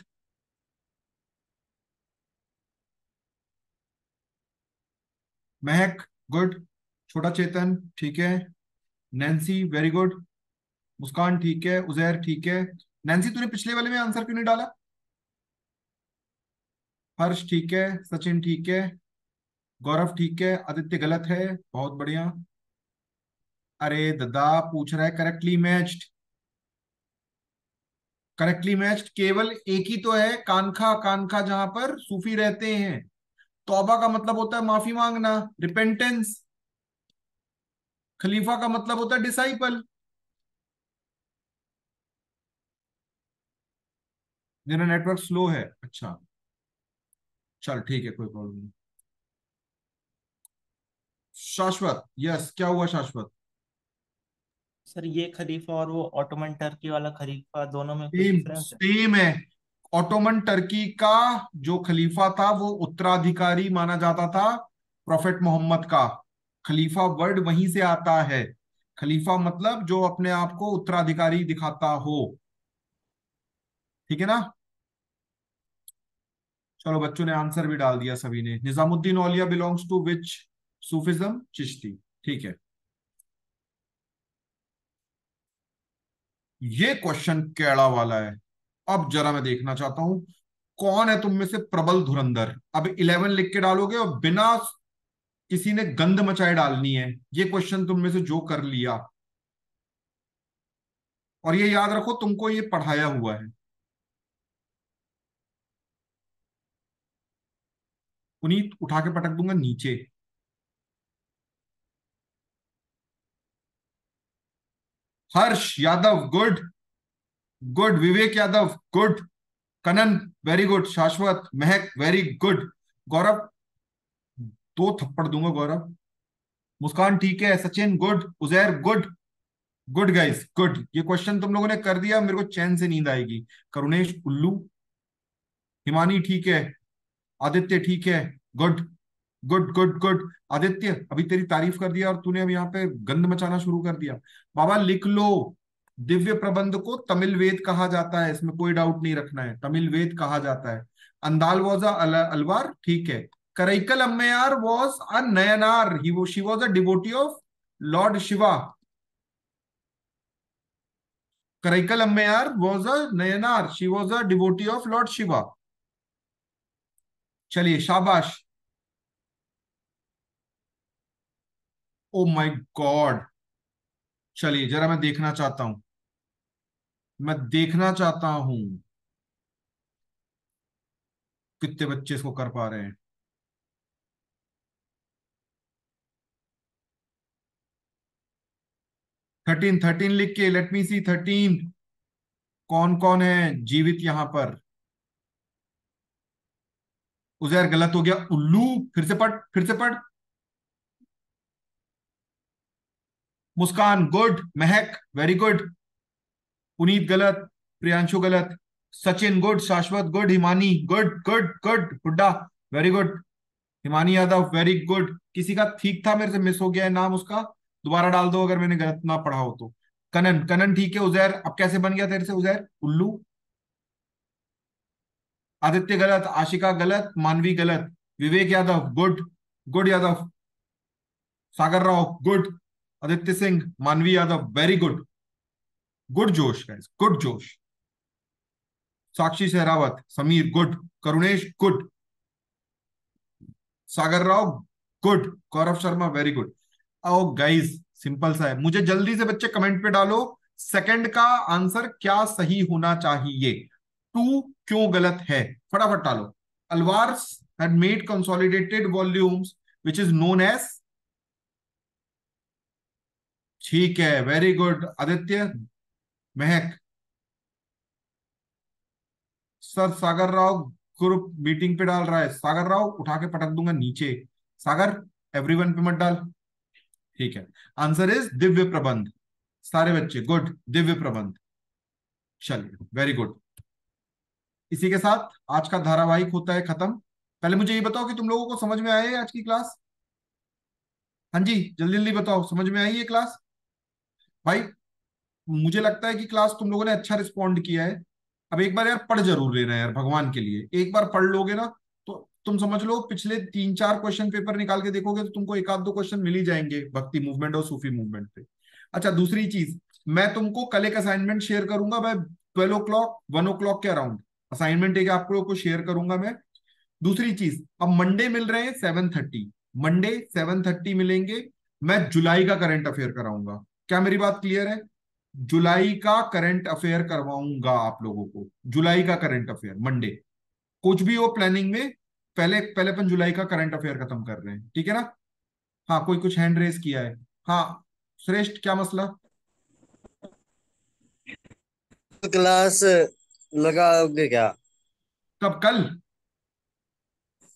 महक गुड, छोटा चेतन ठीक है, नैन्सी वेरी गुड, मुस्कान ठीक है, उजैर ठीक है। नैन्सी, तूने पिछले वाले में आंसर क्यों नहीं डाला? हर्ष ठीक है, सचिन ठीक है, गौरव ठीक है, आदित्य गलत है, बहुत बढ़िया। अरे दादा पूछ रहा है करेक्टली मैच्ड, करेक्टली मैच्ड केवल एक ही तो है, कानखा, कानखा जहां पर सूफी रहते हैं। तौबा का मतलब होता है माफी मांगना, रिपेंटेंस। खलीफा का मतलब होता है डिसाइपल। मेरा नेटवर्क स्लो है, अच्छा, चल ठीक है, कोई प्रॉब्लम नहीं। शाश्वत, यस, क्या हुआ शाश्वत? सर ये खलीफा और वो ऑटोमन टर्की वाला खलीफा दोनों में कोई सेम डिफरेंस है? सेम है। ऑटोमन टर्की का जो खलीफा था वो उत्तराधिकारी माना जाता था प्रोफेट मोहम्मद का। खलीफा वर्ड वहीं से आता है, खलीफा मतलब जो अपने आप को उत्तराधिकारी दिखाता हो, ठीक है ना। चलो बच्चों ने आंसर भी डाल दिया सभी ने। Nizamuddin Auliya belongs to which Sufism? Chishti, ठीक है। ये क्वेश्चन कैड़ा वाला है। अब जरा मैं देखना चाहता हूं कौन है तुम में से प्रबल धुरंधर। अब 11 लिख के डालोगे और बिना किसी ने गंद मचाए डालनी है। ये क्वेश्चन तुम में से जो कर लिया, और ये याद रखो तुमको ये पढ़ाया हुआ है। पुनीत, उठा के पटक दूंगा नीचे। Harsh Yadav good good, Vivek Yadav good, Kanan very good, Shashwat, Mahak very good, गौरव दो थप्पड़ दूंगा गौरव, मुस्कान ठीक है, Sachin good, Uzair good, good guys good. ये क्वेश्चन तुम लोगों ने कर दिया, मेरे को चैन से नींद आएगी। करुणेश उल्लू, हिमानी ठीक है, आदित्य ठीक है, good good good good. Aditya अभी तेरी तारीफ कर दिया और तूने अब यहाँ पे गंद मचाना शुरू कर दिया। बाबा लिख लो, दिव्य प्रबंध को तमिल वेद कहा जाता है, इसमें कोई डाउट नहीं रखना है, तमिल वेद कहा जाता है। अंदाल वॉज अलवार ठीक है। Karaikal Ammaiyar was a Nayanar, he she was a devotee of Lord Shiva. Karaikal Ammaiyar was a Nayanar, she was a devotee of Lord Shiva. चलिए शाबाश। ओ माय गॉड, चलिए जरा मैं देखना चाहता हूं, मैं देखना चाहता हूं कितने बच्चे इसको कर पा रहे हैं। 13 लिख के, लेट मी सी 13 कौन कौन है जीवित यहां पर। उजैर गलत हो गया, उल्लू फिर से पढ़, फिर से पढ़। मुस्कान गुड, महक वेरी गुड, पुनीत गलत, प्रियांशु गलत, सचिन गुड, शाश्वत good, Himani good good good, Hooda very good, Himani Yadav very good. किसी का ठीक था, मेरे से मिस हो गया है नाम उसका, दोबारा डाल दो अगर मैंने गलत ना पढ़ा हो तो। कनन, कनन ठीक है। उजैर अब कैसे बन गया तेरे से उजैर, उल्लू। आदित्य गलत, आशिका गलत, मानवी गलत, विवेक यादव गुड गुड यादव, सागर राव गुड, आदित्य सिंह, मानवी यादव वेरी गुड, गुड जोश गाइस, गुड जोश। साक्षी सहरावत, समीर गुड, करुणेश गुड, सागर Rao good, Gaurav Sharma very good. आओ गाइस, सिंपल सा है, मुझे जल्दी से बच्चे कमेंट पे डालो सेकंड का आंसर क्या सही होना चाहिए, टू क्यों गलत है, फटाफट डालो। Alvars had made consolidated volumes which is known as, ठीक है वेरी गुड आदित्य। महक, सर सागर राव ग्रुप मीटिंग पे डाल रहा है, सागर राव उठा के पटक दूंगा नीचे, सागर एवरीवन पे मत डाल, ठीक है। आंसर इज दिव्य प्रबंध, सारे बच्चे गुड, दिव्य प्रबंध। चलिए वेरी गुड। इसी के साथ आज का धारावाहिक होता है खत्म। पहले मुझे ये बताओ कि तुम लोगों को समझ में आया है आज की क्लास? हाँ जी, जल्दी जल्दी बताओ, समझ में आई है क्लास? भाई मुझे लगता है कि क्लास तुम लोगों ने अच्छा रिस्पॉन्ड किया है। अब एक बार यार पढ़ जरूर लेना यार, भगवान के लिए एक बार पढ़ लोगे ना तो तुम समझ लो, पिछले 3-4 क्वेश्चन पेपर निकाल के देखोगे तो तुमको एक आध दो क्वेश्चन मिल ही जाएंगे भक्ति मूवमेंट और सूफी मूवमेंट पे। अच्छा दूसरी चीज, मैं तुमको कल एक असाइनमेंट शेयर करूंगा, मैं 12 o'clock 1 o'clock के अराउंड असाइनमेंट एक आप लोगों को शेयर करूंगा मैं। दूसरी चीज, अब मंडे मिल रहे हैं 7:30, मंडे 7:30 मिलेंगे, मैं जुलाई का करंट अफेयर कराऊंगा। क्या मेरी बात क्लियर है? जुलाई का करंट अफेयर करवाऊंगा आप लोगों को, जुलाई का करंट अफेयर मंडे। कुछ भी हो प्लानिंग में, पहले पहले अपन जुलाई का करंट अफेयर खत्म कर रहे हैं, ठीक है ना? हाँ कोई कुछ हैंड रेस किया है, हाँ श्रेष्ठ क्या मसला? क्लास लगाओगे क्या? कब, कल?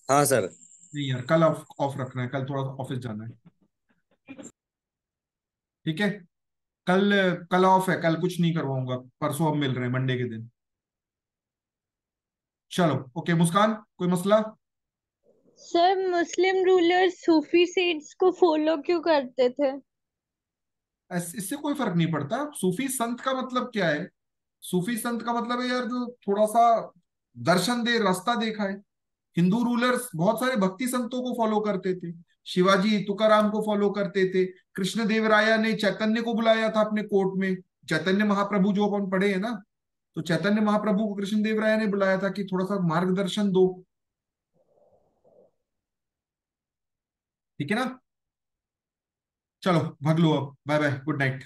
हाँ सर। नहीं यार, कल ऑफ ऑफ रखना है, कल थोड़ा ऑफिस जाना है, ठीक है? कल, कल ऑफ है, कल कुछ नहीं करवाऊंगा, परसों हम मिल रहे हैं मंडे के दिन। चलो ओके, मुस्कान कोई मसला? सर मुस्लिम रूलर्स सूफी सेंट्स को फॉलो क्यों करते थे? इससे कोई फर्क नहीं पड़ता, सूफी संत का मतलब क्या है? सूफी संत का मतलब है यार जो थोड़ा सा दर्शन दे, रास्ता दिखाए। हिंदू रूलर्स बहुत सारे भक्ति संतों को फॉलो करते थे, शिवाजी तुकाराम को फॉलो करते थे, कृष्ण देव राया ने चैतन्य को बुलाया था अपने कोर्ट में, चैतन्य महाप्रभु जो अपन पढ़े हैं ना, तो चैतन्य महाप्रभु को कृष्ण देव राय ने बुलाया था कि थोड़ा सा मार्गदर्शन दो, ठीक है ना? चलो भग लो अब, बाय बाय, गुड नाइट।